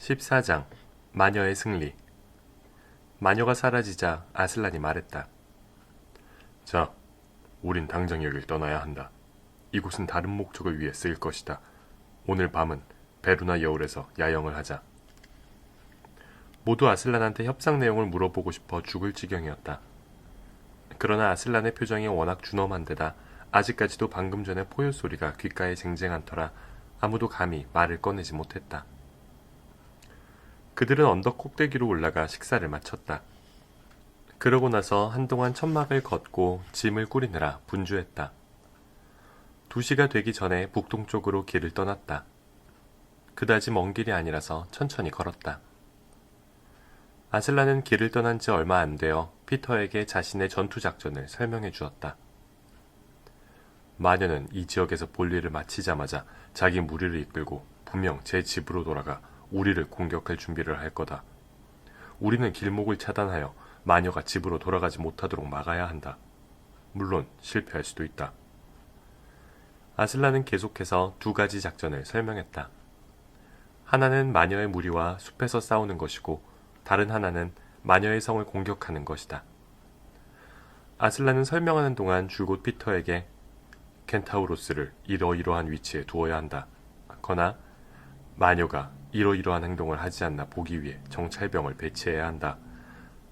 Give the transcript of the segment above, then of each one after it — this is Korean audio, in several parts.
14장 마녀의 승리. 마녀가 사라지자 아슬란이 말했다. 자, 우린 당장 여길 떠나야 한다. 이곳은 다른 목적을 위해 쓰일 것이다. 오늘 밤은 베루나 여울에서 야영을 하자. 모두 아슬란한테 협상 내용을 물어보고 싶어 죽을 지경이었다. 그러나 아슬란의 표정이 워낙 준엄한 데다 아직까지도 방금 전에 포효 소리가 귓가에 쟁쟁한 터라 아무도 감히 말을 꺼내지 못했다. 그들은 언덕 꼭대기로 올라가 식사를 마쳤다. 그러고 나서 한동안 천막을 걷고 짐을 꾸리느라 분주했다. 2시가 되기 전에 북동쪽으로 길을 떠났다. 그다지 먼 길이 아니라서 천천히 걸었다. 아슬란은 길을 떠난 지 얼마 안 되어 피터에게 자신의 전투 작전을 설명해 주었다. 마녀는 이 지역에서 볼일을 마치자마자 자기 무리를 이끌고 분명 제 집으로 돌아가 우리를 공격할 준비를 할 거다. 우리는 길목을 차단하여 마녀가 집으로 돌아가지 못하도록 막아야 한다. 물론 실패할 수도 있다. 아슬란은 계속해서 2가지 작전을 설명했다. 하나는 마녀의 무리와 숲에서 싸우는 것이고 다른 하나는 마녀의 성을 공격하는 것이다. 아슬란은 설명하는 동안 줄곧 피터에게 켄타우로스를 이러이러한 위치에 두어야 한다. 거나 마녀가 이러이러한 행동을 하지 않나 보기 위해 정찰병을 배치해야 한다.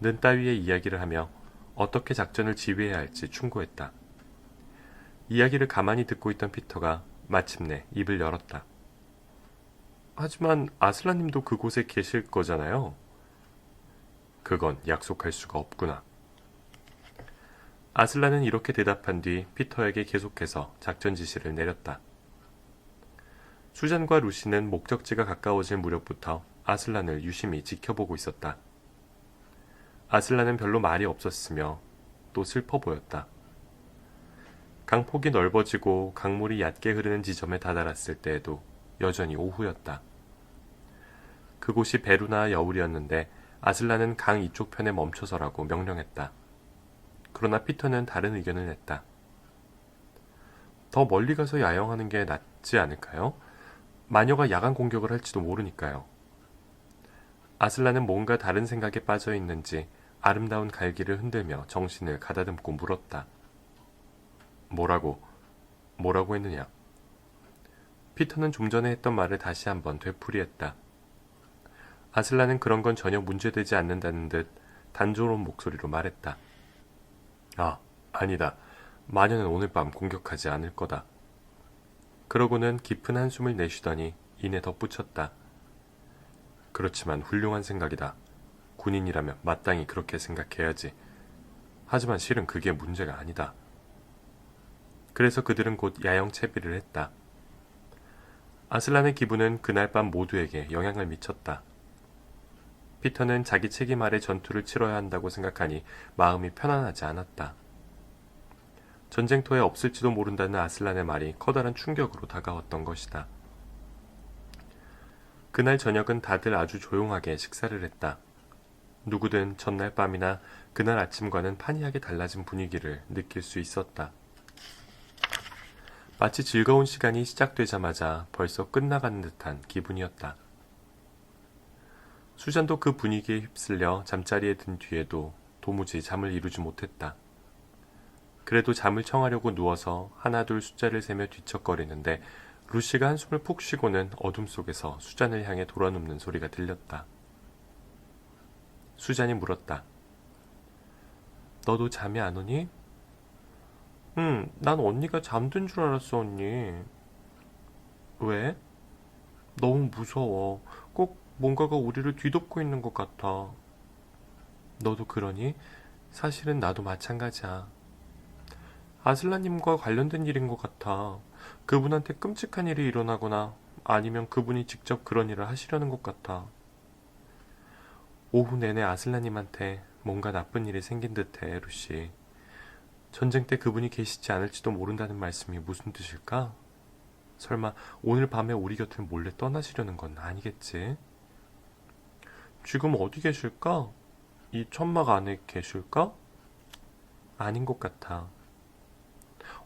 는 따위의 이야기를 하며 어떻게 작전을 지휘해야 할지 충고했다. 이야기를 가만히 듣고 있던 피터가 마침내 입을 열었다. 하지만 아슬란님도 그곳에 계실 거잖아요. 그건 약속할 수가 없구나. 아슬란은 이렇게 대답한 뒤 피터에게 계속해서 작전 지시를 내렸다. 수잔과 루시는 목적지가 가까워질 무렵부터 아슬란을 유심히 지켜보고 있었다. 아슬란은 별로 말이 없었으며 또 슬퍼 보였다. 강폭이 넓어지고 강물이 얕게 흐르는 지점에 다다랐을 때에도 여전히 오후였다. 그곳이 베루나 여울이었는데 아슬란은 강 이쪽 편에 멈춰서라고 명령했다. 그러나 피터는 다른 의견을 냈다. 더 멀리 가서 야영하는 게 낫지 않을까요? 마녀가 야간 공격을 할지도 모르니까요. 아슬란은 뭔가 다른 생각에 빠져 있는지 아름다운 갈기를 흔들며 정신을 가다듬고 물었다. 뭐라고 했느냐? 피터는 좀 전에 했던 말을 다시 한번 되풀이했다. 아슬란은 그런 건 전혀 문제되지 않는다는 듯 단조로운 목소리로 말했다. 아니다. 마녀는 오늘 밤 공격하지 않을 거다. 그러고는 깊은 한숨을 내쉬더니 이내 덧붙였다. 그렇지만 훌륭한 생각이다. 군인이라면 마땅히 그렇게 생각해야지. 하지만 실은 그게 문제가 아니다. 그래서 그들은 곧 야영 채비를 했다. 아슬란의 기분은 그날 밤 모두에게 영향을 미쳤다. 피터는 자기 책임 아래 전투를 치러야 한다고 생각하니 마음이 편안하지 않았다. 전쟁터에 없을지도 모른다는 아슬란의 말이 커다란 충격으로 다가왔던 것이다. 그날 저녁은 다들 아주 조용하게 식사를 했다. 누구든 전날 밤이나 그날 아침과는 판이하게 달라진 분위기를 느낄 수 있었다. 마치 즐거운 시간이 시작되자마자 벌써 끝나가는 듯한 기분이었다. 수잔도 그 분위기에 휩쓸려 잠자리에 든 뒤에도 도무지 잠을 이루지 못했다. 그래도 잠을 청하려고 누워서 하나둘 숫자를 세며 뒤척거리는데 루시가 한숨을 푹 쉬고는 어둠 속에서 수잔을 향해 돌아눕는 소리가 들렸다. 수잔이 물었다. 너도 잠이 안 오니? 난 언니가 잠든 줄 알았어, 언니. 왜? 너무 무서워. 꼭 뭔가가 우리를 뒤덮고 있는 것 같아. 너도 그러니? 사실은 나도 마찬가지야. 아슬란님과 관련된 일인 것 같아. 그분한테 끔찍한 일이 일어나거나 아니면 그분이 직접 그런 일을 하시려는 것 같아. 오후 내내 아슬란님한테 뭔가 나쁜 일이 생긴 듯해, 루시. 전쟁 때 그분이 계시지 않을지도 모른다는 말씀이 무슨 뜻일까? 설마 오늘 밤에 우리 곁을 몰래 떠나시려는 건 아니겠지? 지금 어디 계실까? 이 천막 안에 계실까? 아닌 것 같아.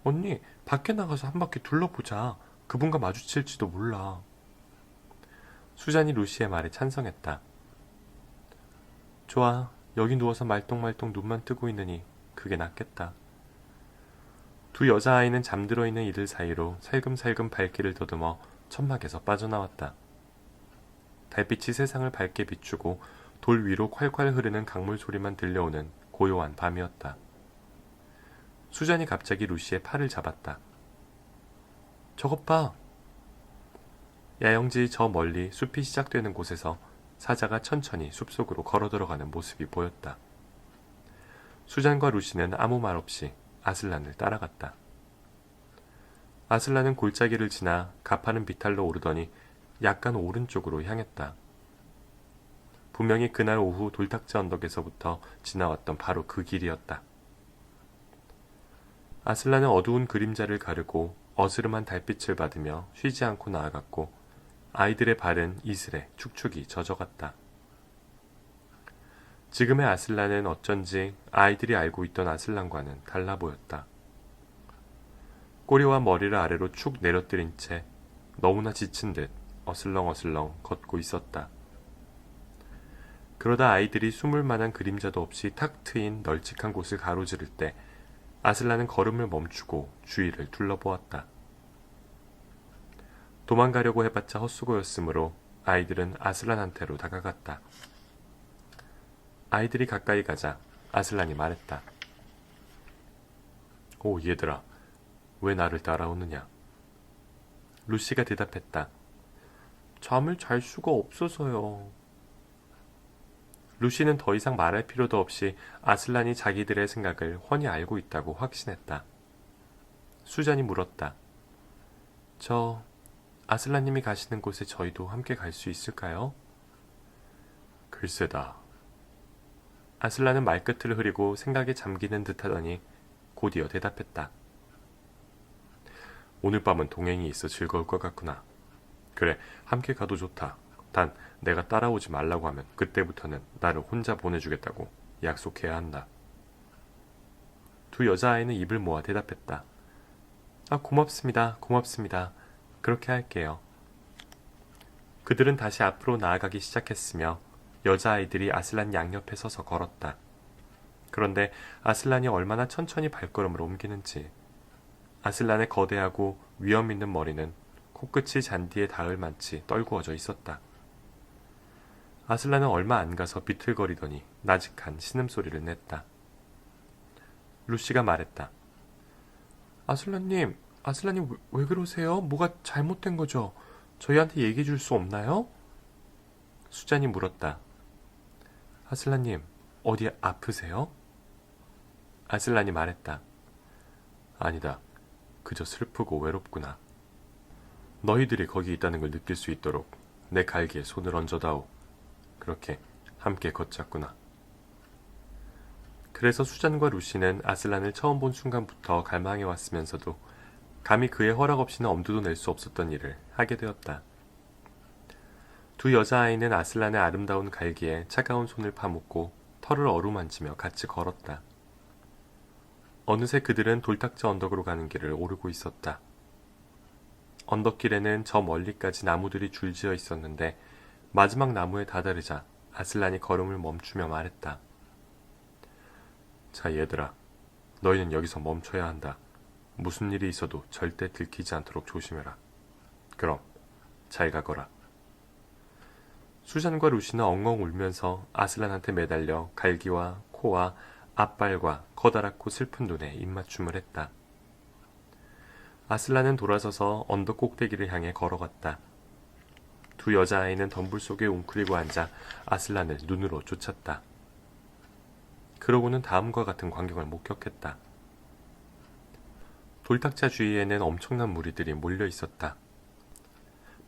언니, 밖에 나가서 한 바퀴 둘러보자. 그분과 마주칠지도 몰라. 수잔이 루시의 말에 찬성했다. 좋아, 여기 누워서 말똥말똥 눈만 뜨고 있느니 그게 낫겠다. 두 여자아이는 잠들어 있는 이들 사이로 살금살금 발길을 더듬어 천막에서 빠져나왔다. 달빛이 세상을 밝게 비추고 돌 위로 콸콸 흐르는 강물 소리만 들려오는 고요한 밤이었다. 수잔이 갑자기 루시의 팔을 잡았다. 저것 봐! 야영지 저 멀리 숲이 시작되는 곳에서 사자가 천천히 숲속으로 걸어 들어가는 모습이 보였다. 수잔과 루시는 아무 말 없이 아슬란을 따라갔다. 아슬란은 골짜기를 지나 가파른 비탈로 오르더니 약간 오른쪽으로 향했다. 분명히 그날 오후 돌탁지 언덕에서부터 지나왔던 바로 그 길이었다. 아슬란은 어두운 그림자를 가르고 어스름한 달빛을 받으며 쉬지 않고 나아갔고 아이들의 발은 이슬에 축축이 젖어갔다. 지금의 아슬란은 어쩐지 아이들이 알고 있던 아슬란과는 달라 보였다. 꼬리와 머리를 아래로 축 내려뜨린 채 너무나 지친 듯 어슬렁어슬렁 걷고 있었다. 그러다 아이들이 숨을 만한 그림자도 없이 탁 트인 널찍한 곳을 가로지를 때 아슬란은 걸음을 멈추고 주위를 둘러보았다. 도망가려고 해봤자 헛수고였으므로 아이들은 아슬란한테로 다가갔다. 아이들이 가까이 가자 아슬란이 말했다. 오, 얘들아, 왜 나를 따라오느냐? 루시가 대답했다. 잠을 잘 수가 없어서요. 루시는 더 이상 말할 필요도 없이 아슬란이 자기들의 생각을 훤히 알고 있다고 확신했다. 수잔이 물었다. 아슬란님이 가시는 곳에 저희도 함께 갈 수 있을까요? 글쎄다. 아슬란은 말끝을 흐리고 생각에 잠기는 듯하더니 곧이어 대답했다. 오늘 밤은 동행이 있어 즐거울 것 같구나. 그래, 함께 가도 좋다. 단 내가 따라오지 말라고 하면 그때부터는 나를 혼자 보내주겠다고 약속해야 한다. 두 여자아이는 입을 모아 대답했다. 고맙습니다. 고맙습니다. 그렇게 할게요. 그들은 다시 앞으로 나아가기 시작했으며 여자아이들이 아슬란 양옆에 서서 걸었다. 그런데 아슬란이 얼마나 천천히 발걸음을 옮기는지. 아슬란의 거대하고 위험 있는 머리는 코끝이 잔디에 닿을 만치 떨구어져 있었다. 아슬란은 얼마 안 가서 비틀거리더니 나직한 신음소리를 냈다. 루시가 말했다. 아슬란님 왜 그러세요? 뭐가 잘못된 거죠? 저희한테 얘기해 줄 수 없나요? 수잔이 물었다. 아슬란님, 어디 아프세요? 아슬란이 말했다. 아니다. 그저 슬프고 외롭구나. 너희들이 거기 있다는 걸 느낄 수 있도록 내 갈기에 손을 얹어다오. 그렇게 함께 걷자꾸나. 그래서 수잔과 루시는 아슬란을 처음 본 순간부터 갈망해왔으면서도 감히 그의 허락 없이는 엄두도 낼 수 없었던 일을 하게 되었다. 두 여자아이는 아슬란의 아름다운 갈기에 차가운 손을 파묻고 털을 어루만지며 같이 걸었다. 어느새 그들은 돌탁지 언덕으로 가는 길을 오르고 있었다. 언덕길에는 저 멀리까지 나무들이 줄지어 있었는데 마지막 나무에 다다르자 아슬란이 걸음을 멈추며 말했다. 자, 얘들아, 너희는 여기서 멈춰야 한다. 무슨 일이 있어도 절대 들키지 않도록 조심해라. 그럼 잘 가거라. 수잔과 루시는 엉엉 울면서 아슬란한테 매달려 갈기와 코와 앞발과 커다랗고 슬픈 눈에 입맞춤을 했다. 아슬란은 돌아서서 언덕 꼭대기를 향해 걸어갔다. 두 여자아이는 덤불 속에 웅크리고 앉아 아슬란을 눈으로 쫓았다. 그러고는 다음과 같은 광경을 목격했다. 돌탁자 주위에는 엄청난 무리들이 몰려 있었다.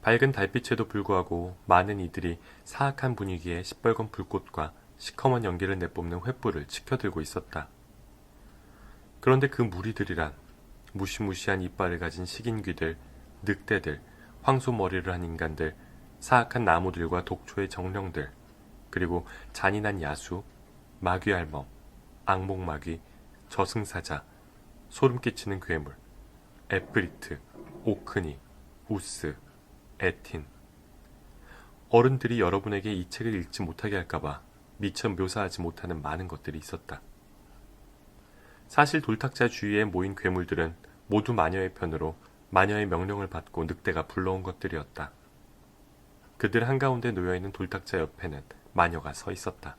밝은 달빛에도 불구하고 많은 이들이 사악한 분위기에 시뻘건 불꽃과 시커먼 연기를 내뿜는 횃불을 치켜들고 있었다. 그런데 그 무리들이란 무시무시한 이빨을 가진 식인귀들, 늑대들, 황소머리를 한 인간들, 사악한 나무들과 독초의 정령들, 그리고 잔인한 야수, 마귀알멈, 악몽마귀, 저승사자, 소름 끼치는 괴물, 에프리트, 오크니, 우스, 에틴. 어른들이 여러분에게 이 책을 읽지 못하게 할까봐 미처 묘사하지 못하는 많은 것들이 있었다. 사실 돌탁자 주위에 모인 괴물들은 모두 마녀의 편으로 마녀의 명령을 받고 늑대가 불러온 것들이었다. 그들 한가운데 놓여있는 돌탁자 옆에는 마녀가 서 있었다.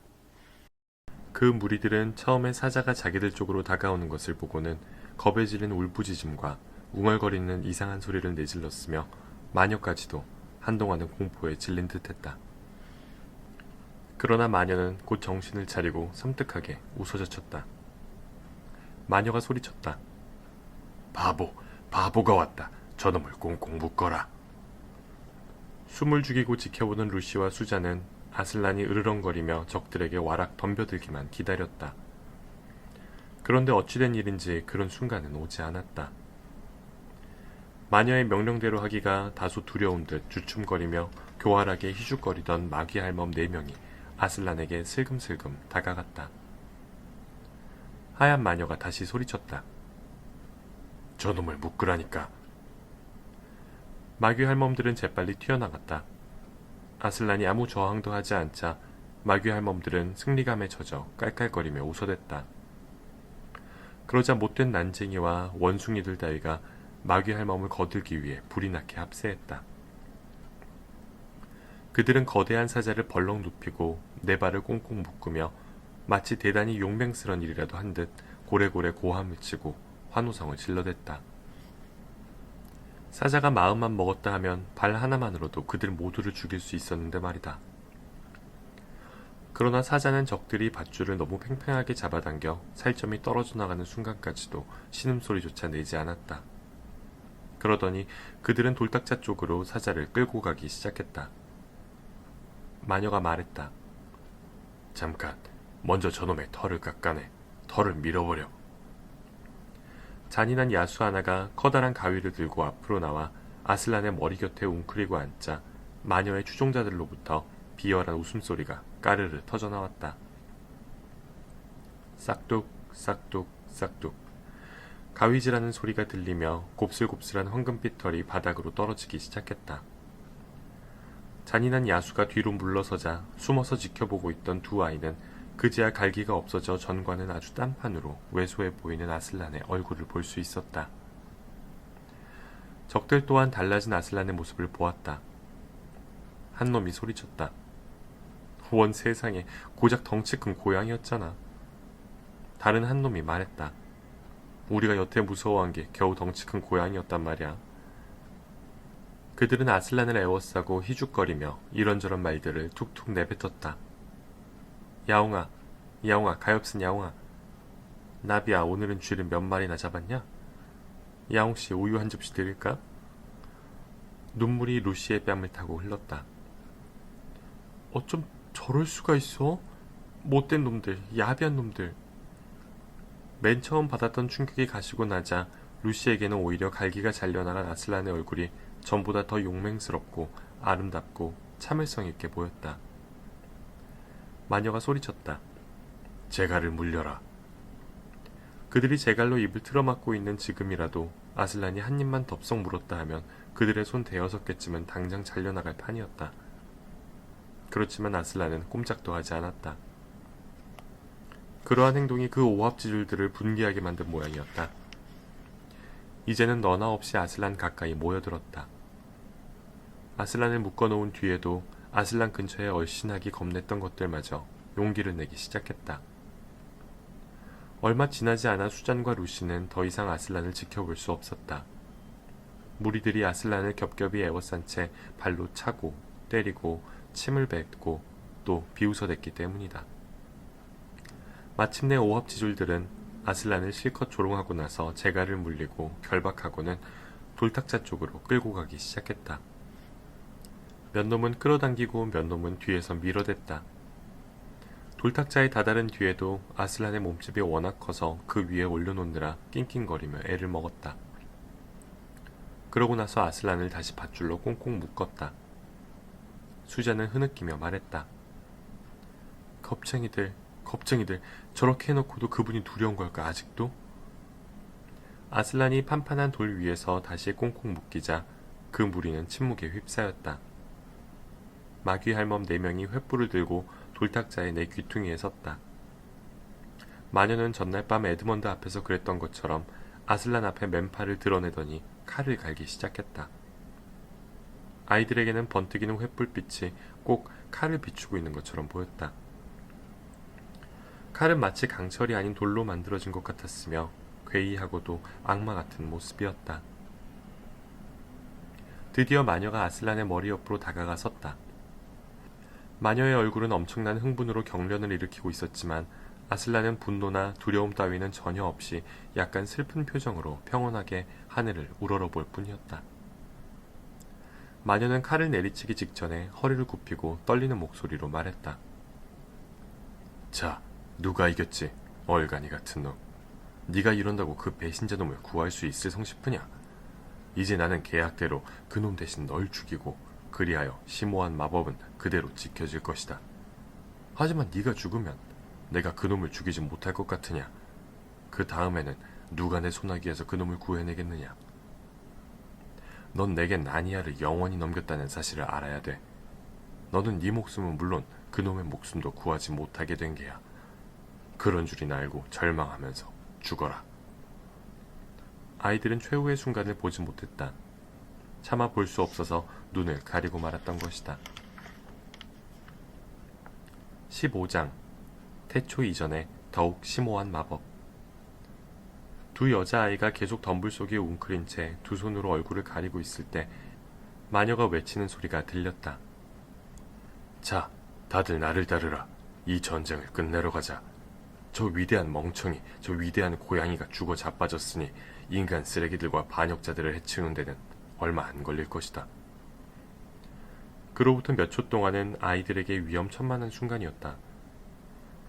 그 무리들은 처음에 사자가 자기들 쪽으로 다가오는 것을 보고는 겁에 질린 울부짖음과 웅얼거리는 이상한 소리를 내질렀으며 마녀까지도 한동안은 공포에 질린 듯했다. 그러나 마녀는 곧 정신을 차리고 섬뜩하게 웃어젖혔다. 마녀가 소리쳤다. 바보가 왔다. 저놈을 꽁꽁 묶어라. 숨을 죽이고 지켜보는 루시와 수잔은 아슬란이 으르렁거리며 적들에게 와락 덤벼들기만 기다렸다. 그런데 어찌된 일인지 그런 순간은 오지 않았다. 마녀의 명령대로 하기가 다소 두려운 듯 주춤거리며 교활하게 희죽거리던 마귀 할멈 4명이 아슬란에게 슬금슬금 다가갔다. 하얀 마녀가 다시 소리쳤다. 저놈을 묶으라니까. 마귀 할멈들은 재빨리 튀어나갔다. 아슬란이 아무 저항도 하지 않자 마귀 할멈들은 승리감에 젖어 깔깔거리며 웃어댔다. 그러자 못된 난쟁이와 원숭이들 따위가 마귀 할멈을 거들기 위해 불이 나게 합세했다. 그들은 거대한 사자를 벌렁 눕히고 네 발을 꽁꽁 묶으며 마치 대단히 용맹스런 일이라도 한 듯 고래고래 고함을 치고 환호성을 질러댔다. 사자가 마음만 먹었다 하면 발 하나만으로도 그들 모두를 죽일 수 있었는데 말이다. 그러나 사자는 적들이 밧줄을 너무 팽팽하게 잡아당겨 살점이 떨어져 나가는 순간까지도 신음소리조차 내지 않았다. 그러더니 그들은 돌탁자 쪽으로 사자를 끌고 가기 시작했다. 마녀가 말했다. 잠깐, 먼저 저놈의 털을 깎아내. 털을 밀어버려. 잔인한 야수 하나가 커다란 가위를 들고 앞으로 나와 아슬란의 머리 곁에 웅크리고 앉자 마녀의 추종자들로부터 비열한 웃음소리가 까르르 터져나왔다. 싹둑 싹둑 싹둑 가위질하는 소리가 들리며 곱슬곱슬한 황금빛 털이 바닥으로 떨어지기 시작했다. 잔인한 야수가 뒤로 물러서자 숨어서 지켜보고 있던 두 아이는 그제야 갈기가 없어져 전과는 아주 딴판으로 왜소해 보이는 아슬란의 얼굴을 볼 수 있었다. 적들 또한 달라진 아슬란의 모습을 보았다. 한 놈이 소리쳤다. 원 세상에, 고작 덩치 큰 고양이였잖아. 다른 한 놈이 말했다. 우리가 여태 무서워한 게 겨우 덩치 큰 고양이였단 말이야. 그들은 아슬란을 애워싸고 희죽거리며 이런저런 말들을 툭툭 내뱉었다. 야옹아, 야옹아, 가엾은 야옹아. 나비야, 오늘은 쥐를 몇 마리나 잡았냐? 야옹씨, 우유 한 접시 드릴까? 눈물이 루시의 뺨을 타고 흘렀다. 어쩜 저럴 수가 있어? 못된 놈들, 야비한 놈들. 맨 처음 받았던 충격이 가시고 나자 루시에게는 오히려 갈기가 잘려나간 아슬란의 얼굴이 전보다 더 용맹스럽고 아름답고 참을성 있게 보였다. 마녀가 소리쳤다. 제갈을 물려라. 그들이 제갈로 입을 틀어막고 있는 지금이라도 아슬란이 한 입만 덥석 물었다 하면 그들의 손 대여섯 개쯤은 당장 잘려나갈 판이었다. 그렇지만 아슬란은 꼼짝도 하지 않았다. 그러한 행동이 그 오합지졸들을 분개하게 만든 모양이었다. 이제는 너나 없이 아슬란 가까이 모여들었다. 아슬란을 묶어놓은 뒤에도 아슬란 근처에 얼씬하기 겁냈던 것들마저 용기를 내기 시작했다. 얼마 지나지 않아 수잔과 루시는 더 이상 아슬란을 지켜볼 수 없었다. 무리들이 아슬란을 겹겹이 에워싼 채 발로 차고 때리고 침을 뱉고 또 비웃어댔기 때문이다. 마침내 오합지졸들은 아슬란을 실컷 조롱하고 나서 제갈을 물리고 결박하고는 돌탁자 쪽으로 끌고 가기 시작했다. 몇 놈은 끌어당기고 몇 놈은 뒤에서 밀어댔다. 돌탁자에 다다른 뒤에도 아슬란의 몸집이 워낙 커서 그 위에 올려놓느라 낑낑거리며 애를 먹었다. 그러고 나서 아슬란을 다시 밧줄로 꽁꽁 묶었다. 수자는 흐느끼며 말했다. 겁쟁이들, 저렇게 해놓고도 그분이 두려운 걸까 아직도? 아슬란이 판판한 돌 위에서 다시 꽁꽁 묶이자 그 무리는 침묵에 휩싸였다. 마귀 할멈 4명이 횃불을 들고 돌탁자의 내 귀퉁이에 섰다. 마녀는 전날 밤 에드먼드 앞에서 그랬던 것처럼 아슬란 앞에 맨팔을 드러내더니 칼을 갈기 시작했다. 아이들에게는 번뜩이는 횃불빛이 꼭 칼을 비추고 있는 것처럼 보였다. 칼은 마치 강철이 아닌 돌로 만들어진 것 같았으며 괴이하고도 악마 같은 모습이었다. 드디어 마녀가 아슬란의 머리 옆으로 다가가 섰다. 마녀의 얼굴은 엄청난 흥분으로 경련을 일으키고 있었지만 아슬란은 분노나 두려움 따위는 전혀 없이 약간 슬픈 표정으로 평온하게 하늘을 우러러볼 뿐이었다. 마녀는 칼을 내리치기 직전에 허리를 굽히고 떨리는 목소리로 말했다. 자, 누가 이겼지? 얼간이 같은 놈. 네가 이런다고 그 배신자 놈을 구할 수 있을 성 싶으냐? 이제 나는 계약대로 그놈 대신 널 죽이고 그리하여 심오한 마법은 그대로 지켜질 것이다. 하지만 네가 죽으면 내가 그놈을 죽이지 못할 것 같으냐? 그 다음에는 누가 내 소나기에서 그놈을 구해내겠느냐? 넌 내게 나니아를 영원히 넘겼다는 사실을 알아야 돼. 너는 네 목숨은 물론 그놈의 목숨도 구하지 못하게 된 게야. 그런 줄이나 알고 절망하면서 죽어라. 아이들은 최후의 순간을 보지 못했다. 차마 볼 수 없어서 눈을 가리고 말았던 것이다. 15장 태초 이전에 더욱 심오한 마법. 두 여자아이가 계속 덤불 속에 웅크린 채 두 손으로 얼굴을 가리고 있을 때 마녀가 외치는 소리가 들렸다. 자, 다들 나를 따르라. 이 전쟁을 끝내러 가자. 저 위대한 멍청이, 저 위대한 고양이가 죽어 자빠졌으니 인간 쓰레기들과 반역자들을 해치우는 데는 얼마 안 걸릴 것이다. 그로부터 몇 초 동안은 아이들에게 위험천만한 순간이었다.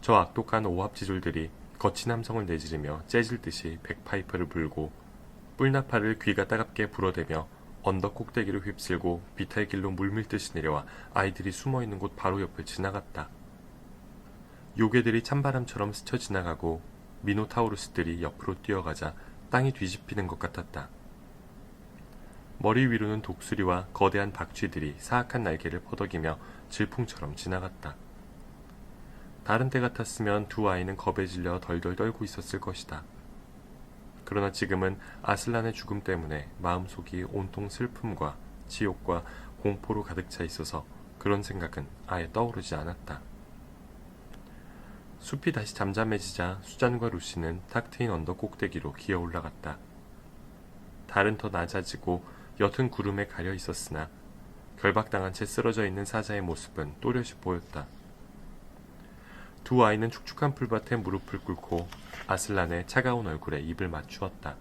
저 악독한 오합지졸들이 거친 함성을 내지르며 재질 듯이 백파이프를 불고 뿔나팔을 귀가 따갑게 불어대며 언덕 꼭대기를 휩쓸고 비탈길로 물밀듯이 내려와 아이들이 숨어있는 곳 바로 옆을 지나갔다. 요괴들이 찬바람처럼 스쳐 지나가고 미노타우루스들이 옆으로 뛰어가자 땅이 뒤집히는 것 같았다. 머리 위로는 독수리와 거대한 박쥐들이 사악한 날개를 퍼덕이며 질풍처럼 지나갔다. 다른 때 같았으면 두 아이는 겁에 질려 덜덜 떨고 있었을 것이다. 그러나 지금은 아슬란의 죽음 때문에 마음속이 온통 슬픔과 치욕과 공포로 가득 차 있어서 그런 생각은 아예 떠오르지 않았다. 숲이 다시 잠잠해지자 수잔과 루시는 탁 트인 언덕 꼭대기로 기어 올라갔다. 달은 더 낮아지고 옅은 구름에 가려 있었으나 결박당한 채 쓰러져 있는 사자의 모습은 또렷이 보였다. 두 아이는 축축한 풀밭에 무릎을 꿇고 아슬란의 차가운 얼굴에 입을 맞추었다.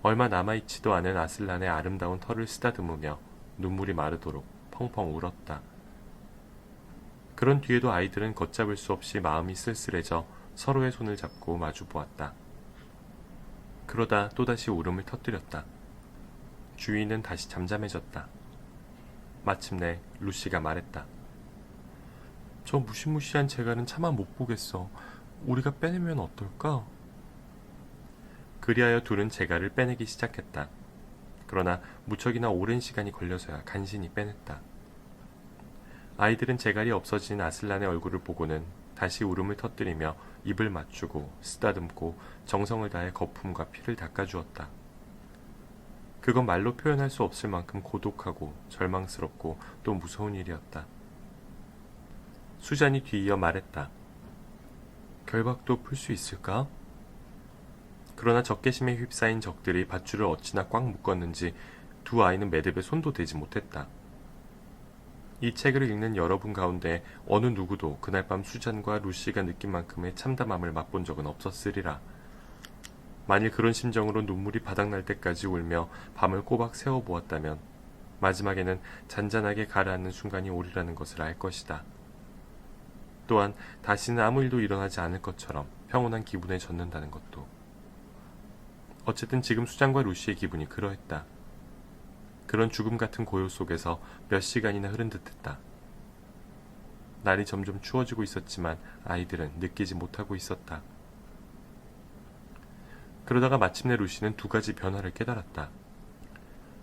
얼마 남아있지도 않은 아슬란의 아름다운 털을 쓰다듬으며 눈물이 마르도록 펑펑 울었다. 그런 뒤에도 아이들은 걷잡을 수 없이 마음이 쓸쓸해져 서로의 손을 잡고 마주 보았다. 그러다 또다시 울음을 터뜨렸다. 주위는 다시 잠잠해졌다. 마침내 루시가 말했다. 저 무시무시한 재갈은 차마 못 보겠어. 우리가 빼내면 어떨까? 그리하여 둘은 재갈을 빼내기 시작했다. 그러나 무척이나 오랜 시간이 걸려서야 간신히 빼냈다. 아이들은 재갈이 없어진 아슬란의 얼굴을 보고는 다시 울음을 터뜨리며 입을 맞추고 쓰다듬고 정성을 다해 거품과 피를 닦아주었다. 그건 말로 표현할 수 없을 만큼 고독하고 절망스럽고 또 무서운 일이었다. 수잔이 뒤이어 말했다. 결박도 풀 수 있을까? 그러나 적개심에 휩싸인 적들이 밧줄을 어찌나 꽉 묶었는지 두 아이는 매듭에 손도 대지 못했다. 이 책을 읽는 여러분 가운데 어느 누구도 그날 밤 수잔과 루시가 느낀 만큼의 참담함을 맛본 적은 없었으리라. 만일 그런 심정으로 눈물이 바닥날 때까지 울며 밤을 꼬박 새워보았다면 마지막에는 잔잔하게 가라앉는 순간이 오리라는 것을 알 것이다. 또한 다시는 아무 일도 일어나지 않을 것처럼 평온한 기분에 젖는다는 것도. 어쨌든 지금 수잔과 루시의 기분이 그러했다. 그런 죽음 같은 고요 속에서 몇 시간이나 흐른 듯했다. 날이 점점 추워지고 있었지만 아이들은 느끼지 못하고 있었다. 그러다가 마침내 루시는 두 가지 변화를 깨달았다.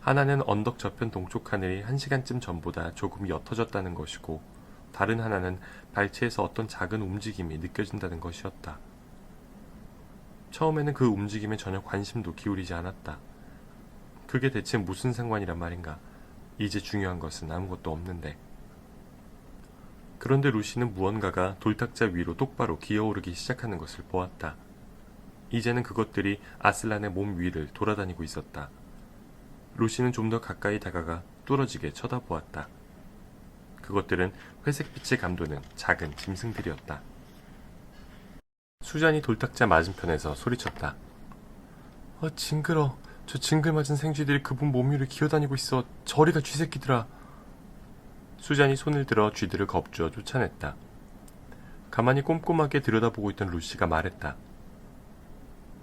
하나는 언덕 저편 동쪽 하늘이 1시간쯤 전보다 조금 옅어졌다는 것이고, 다른 하나는 발치에서 어떤 작은 움직임이 느껴진다는 것이었다. 처음에는 그 움직임에 전혀 관심도 기울이지 않았다. 그게 대체 무슨 상관이란 말인가? 이제 중요한 것은 아무것도 없는데. 그런데 루시는 무언가가 돌탁자 위로 똑바로 기어오르기 시작하는 것을 보았다. 이제는 그것들이 아슬란의 몸 위를 돌아다니고 있었다. 루시는 좀 더 가까이 다가가 뚫어지게 쳐다보았다. 그것들은 회색빛이 감도는 작은 짐승들이었다. 수잔이 돌탁자 맞은편에서 소리쳤다. 징그러. 저 징글맞은 생쥐들이 그분 몸 위를 기어다니고 있어. 저리가 쥐새끼들아. 수잔이 손을 들어 쥐들을 겁주어 쫓아냈다. 가만히 꼼꼼하게 들여다보고 있던 루시가 말했다.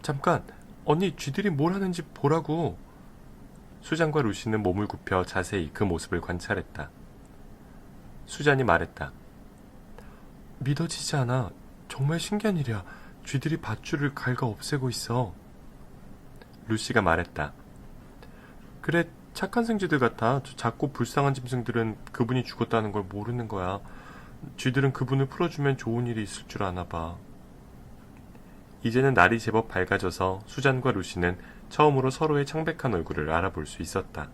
잠깐, 언니 쥐들이 뭘 하는지 보라고. 수잔과 루시는 몸을 굽혀 자세히 그 모습을 관찰했다. 수잔이 말했다. 믿어지지 않아. 정말 신기한 일이야. 쥐들이 밧줄을 갉아 없애고 있어. 루시가 말했다. 그래, 착한 생쥐들 같아. 저 작고 불쌍한 짐승들은 그분이 죽었다는 걸 모르는 거야. 쥐들은 그분을 풀어주면 좋은 일이 있을 줄 아나 봐. 이제는 날이 제법 밝아져서 수잔과 루시는 처음으로 서로의 창백한 얼굴을 알아볼 수 있었다.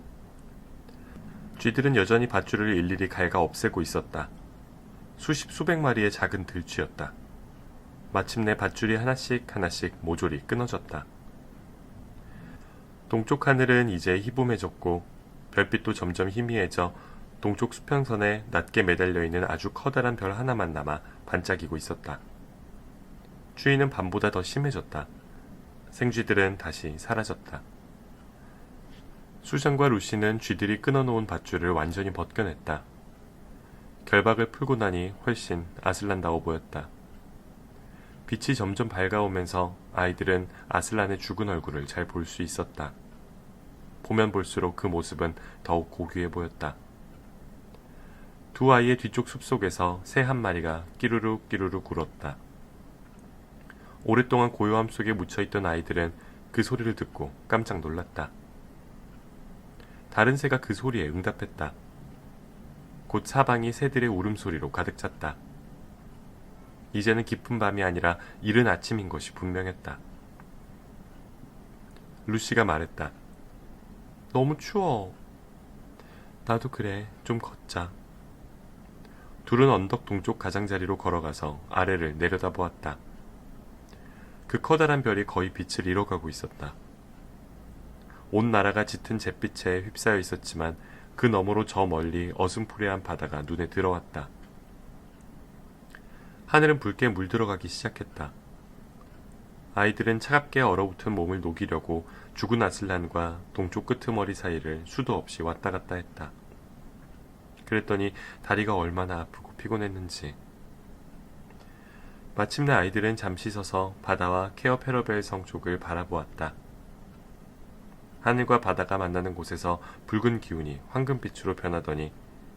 쥐들은 여전히 밧줄을 일일이 갉아 없애고 있었다. 수십 수백 마리의 작은 들쥐였다. 마침내 밧줄이 하나씩 하나씩 모조리 끊어졌다. 동쪽 하늘은 이제 희붐해졌고 별빛도 점점 희미해져 동쪽 수평선에 낮게 매달려 있는 아주 커다란 별 하나만 남아 반짝이고 있었다. 추위는 밤보다 더 심해졌다. 생쥐들은 다시 사라졌다. 수잔과 루시는 쥐들이 끊어놓은 밧줄을 완전히 벗겨냈다. 결박을 풀고 나니 훨씬 아슬란다워 보였다. 빛이 점점 밝아오면서 아이들은 아슬란의 죽은 얼굴을 잘 볼 수 있었다. 보면 볼수록 그 모습은 더욱 고귀해 보였다. 두 아이의 뒤쪽 숲속에서 새 한 마리가 끼루룩 끼루룩 울었다. 오랫동안 고요함 속에 묻혀있던 아이들은 그 소리를 듣고 깜짝 놀랐다. 다른 새가 그 소리에 응답했다. 곧 사방이 새들의 울음소리로 가득 찼다. 이제는 깊은 밤이 아니라 이른 아침인 것이 분명했다. 루시가 말했다. 너무 추워. 나도 그래. 좀 걷자. 둘은 언덕 동쪽 가장자리로 걸어가서 아래를 내려다보았다. 그 커다란 별이 거의 빛을 잃어가고 있었다. 온 나라가 짙은 잿빛에 휩싸여 있었지만 그 너머로 저 멀리 어슴푸레한 바다가 눈에 들어왔다. 하늘은 붉게 물들어가기 시작했다. 아이들은 차갑게 얼어붙은 몸을 녹이려고 죽은 아슬란과 동쪽 끄트머리 사이를 수도 없이 왔다 갔다 했다. 그랬더니 다리가 얼마나 아프고 피곤했는지. 마침내 아이들은 잠시 서서 바다와 케어 페러벨 성 쪽을 바라보았다. 하늘과 바다가 만나는 곳에서 붉은 기운이 황금빛으로 변하더니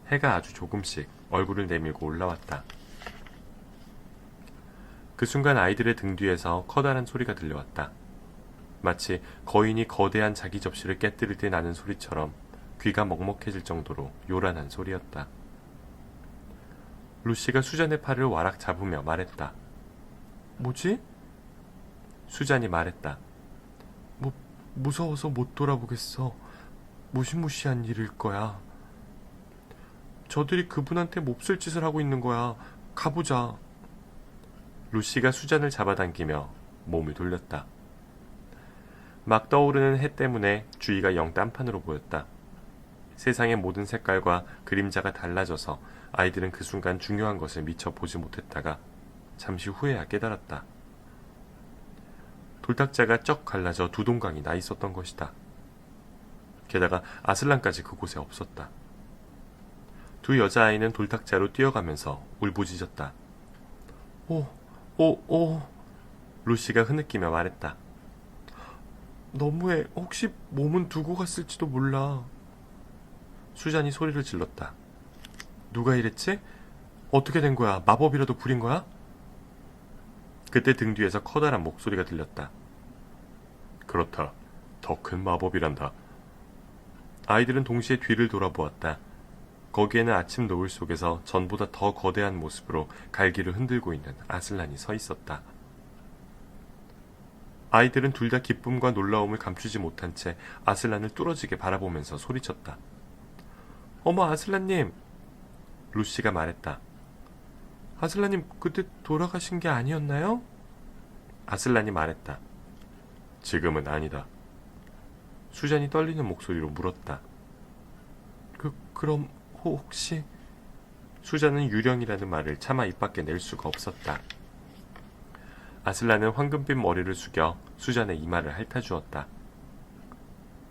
해가 아주 조금씩 얼굴을 내밀고 올라왔다. 그 순간 아이들의 등 뒤에서 커다란 소리가 들려왔다. 마치 거인이 거대한 자기 접시를 깨뜨릴 때 나는 소리처럼 귀가 먹먹해질 정도로 요란한 소리였다. 루시가 수잔의 팔을 와락 잡으며 말했다. 뭐지? 수잔이 말했다. 무서워서 못 돌아보겠어. 무시무시한 일일 거야. 저들이 그분한테 몹쓸 짓을 하고 있는 거야. 가보자. 루시가 수잔을 잡아당기며 몸을 돌렸다. 막 떠오르는 해 때문에 주위가 영 딴판으로 보였다. 세상의 모든 색깔과 그림자가 달라져서 아이들은 그 순간 중요한 것을 미처 보지 못했다가 잠시 후에야 깨달았다. 돌탁자가 쩍 갈라져 두 동강이 나 있었던 것이다. 게다가 아슬란까지 그곳에 없었다. 두 여자아이는 돌탁자로 뛰어가면서 울부짖었다. 오, 루시가 흐느끼며 말했다. 너무해. 혹시 몸은 두고 갔을지도 몰라. 수잔이 소리를 질렀다. 누가 이랬지? 어떻게 된 거야? 마법이라도 부린 거야? 그때 등 뒤에서 커다란 목소리가 들렸다. 그렇다. 더 큰 마법이란다. 아이들은 동시에 뒤를 돌아보았다. 거기에는 아침 노을 속에서 전보다 더 거대한 모습으로 갈기를 흔들고 있는 아슬란이 서 있었다. 아이들은 둘 다 기쁨과 놀라움을 감추지 못한 채 아슬란을 뚫어지게 바라보면서 소리쳤다. 어머, 아슬란님! 루시가 말했다. 아슬란님, 그때 돌아가신 게 아니었나요? 아슬란이 말했다. 지금은 아니다. 수잔이 떨리는 목소리로 물었다. 그럼 혹시... 수잔은 유령이라는 말을 차마 입 밖에 낼 수가 없었다. 아슬란은 황금빛 머리를 숙여 수잔의 이마를 핥아주었다.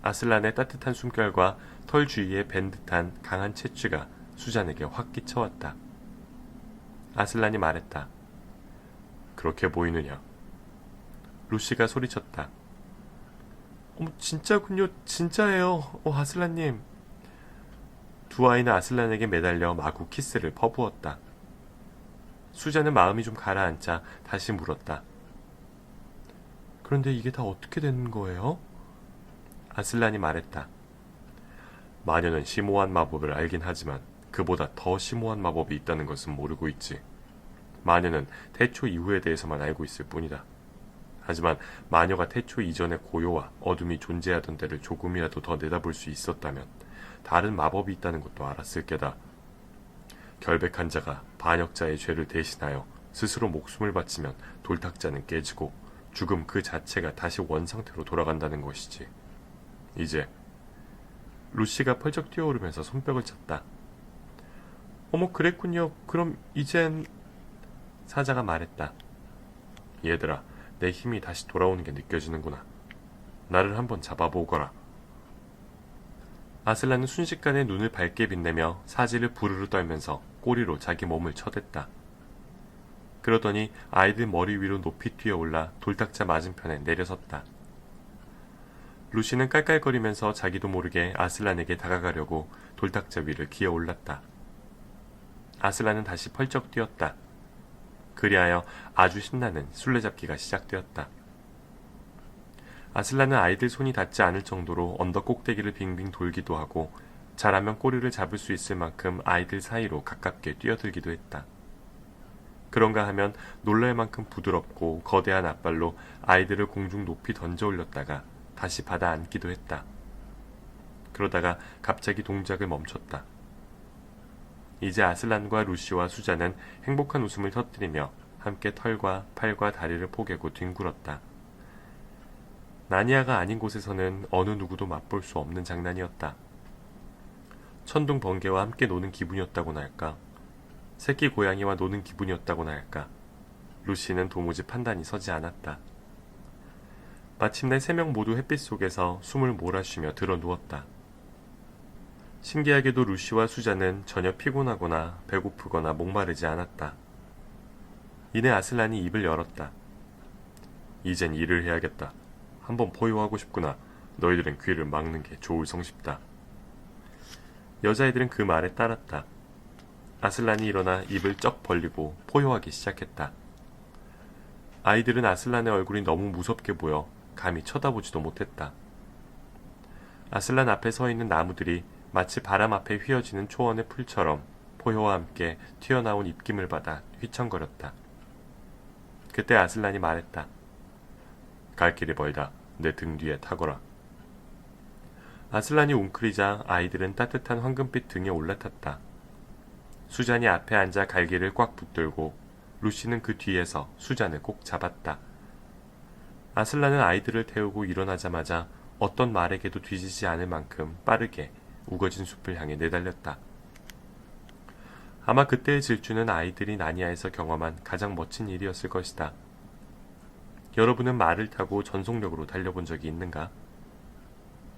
아슬란의 따뜻한 숨결과 털 주위에 밴 듯한 강한 채취가 수잔에게 확 끼쳐왔다. 아슬란이 말했다. 그렇게 보이느냐? 루시가 소리쳤다. 어머, 진짜군요. 진짜예요. 아슬란님. 두 아이는 아슬란에게 매달려 마구 키스를 퍼부었다. 수잔은 마음이 좀 가라앉자 다시 물었다. 그런데 이게 다 어떻게 된 거예요? 아슬란이 말했다. 마녀는 심오한 마법을 알긴 하지만 그보다 더 심오한 마법이 있다는 것은 모르고 있지. 마녀는 태초 이후에 대해서만 알고 있을 뿐이다. 하지만 마녀가 태초 이전의 고요와 어둠이 존재하던 때를 조금이라도 더 내다볼 수 있었다면 다른 마법이 있다는 것도 알았을 게다. 결백한 자가 반역자의 죄를 대신하여 스스로 목숨을 바치면 돌탁자는 깨지고 죽음 그 자체가 다시 원상태로 돌아간다는 것이지. 이제 루시가 펄쩍 뛰어오르면서 손뼉을 쳤다. 어머, 그랬군요. 그럼 이젠... 사자가 말했다. 얘들아, 내 힘이 다시 돌아오는 게 느껴지는구나. 나를 한번 잡아보거라. 아슬란은 순식간에 눈을 밝게 빛내며 사지를 부르르 떨면서 꼬리로 자기 몸을 쳐댔다. 그러더니 아이들 머리 위로 높이 뛰어올라 돌탁자 맞은편에 내려섰다. 루시는 깔깔거리면서 자기도 모르게 아슬란에게 다가가려고 돌탁자 위를 기어올랐다. 아슬란은 다시 펄쩍 뛰었다. 그리하여 아주 신나는 술래잡기가 시작되었다. 아슬란은 아이들 손이 닿지 않을 정도로 언덕 꼭대기를 빙빙 돌기도 하고 잘하면 꼬리를 잡을 수 있을 만큼 아이들 사이로 가깝게 뛰어들기도 했다. 그런가 하면 놀랄 만큼 부드럽고 거대한 앞발로 아이들을 공중 높이 던져 올렸다가 다시 받아 안기도 했다. 그러다가 갑자기 동작을 멈췄다. 이제 아슬란과 루시와 수잔은 행복한 웃음을 터뜨리며 함께 털과 팔과 다리를 포개고 뒹굴었다. 나니아가 아닌 곳에서는 어느 누구도 맛볼 수 없는 장난이었다. 천둥 번개와 함께 노는 기분이었다고나 할까, 새끼 고양이와 노는 기분이었다고나 할까, 루시는 도무지 판단이 서지 않았다. 마침내 세 명 모두 햇빛 속에서 숨을 몰아쉬며 들어 누웠다. 신기하게도 루시와 수잔은 전혀 피곤하거나 배고프거나 목마르지 않았다. 이내 아슬란이 입을 열었다. 이젠 일을 해야겠다. 한번 포효하고 싶구나. 너희들은 귀를 막는 게 좋을 성쉽다. 여자애들은 그 말에 따랐다. 아슬란이 일어나 입을 쩍 벌리고 포효하기 시작했다. 아이들은 아슬란의 얼굴이 너무 무섭게 보여 감히 쳐다보지도 못했다. 아슬란 앞에 서 있는 나무들이 마치 바람 앞에 휘어지는 초원의 풀처럼 포효와 함께 튀어나온 입김을 받아 휘청거렸다. 그때 아슬란이 말했다. 갈 길이 멀다. 내 등 뒤에 타거라. 아슬란이 웅크리자 아이들은 따뜻한 황금빛 등에 올라탔다. 수잔이 앞에 앉아 갈기를 꽉 붙들고 루시는 그 뒤에서 수잔을 꼭 잡았다. 아슬란은 아이들을 태우고 일어나자마자 어떤 말에게도 뒤지지 않을 만큼 빠르게 우거진 숲을 향해 내달렸다. 아마 그때의 질주는 아이들이 나니아에서 경험한 가장 멋진 일이었을 것이다. 여러분은 말을 타고 전속력으로 달려본 적이 있는가?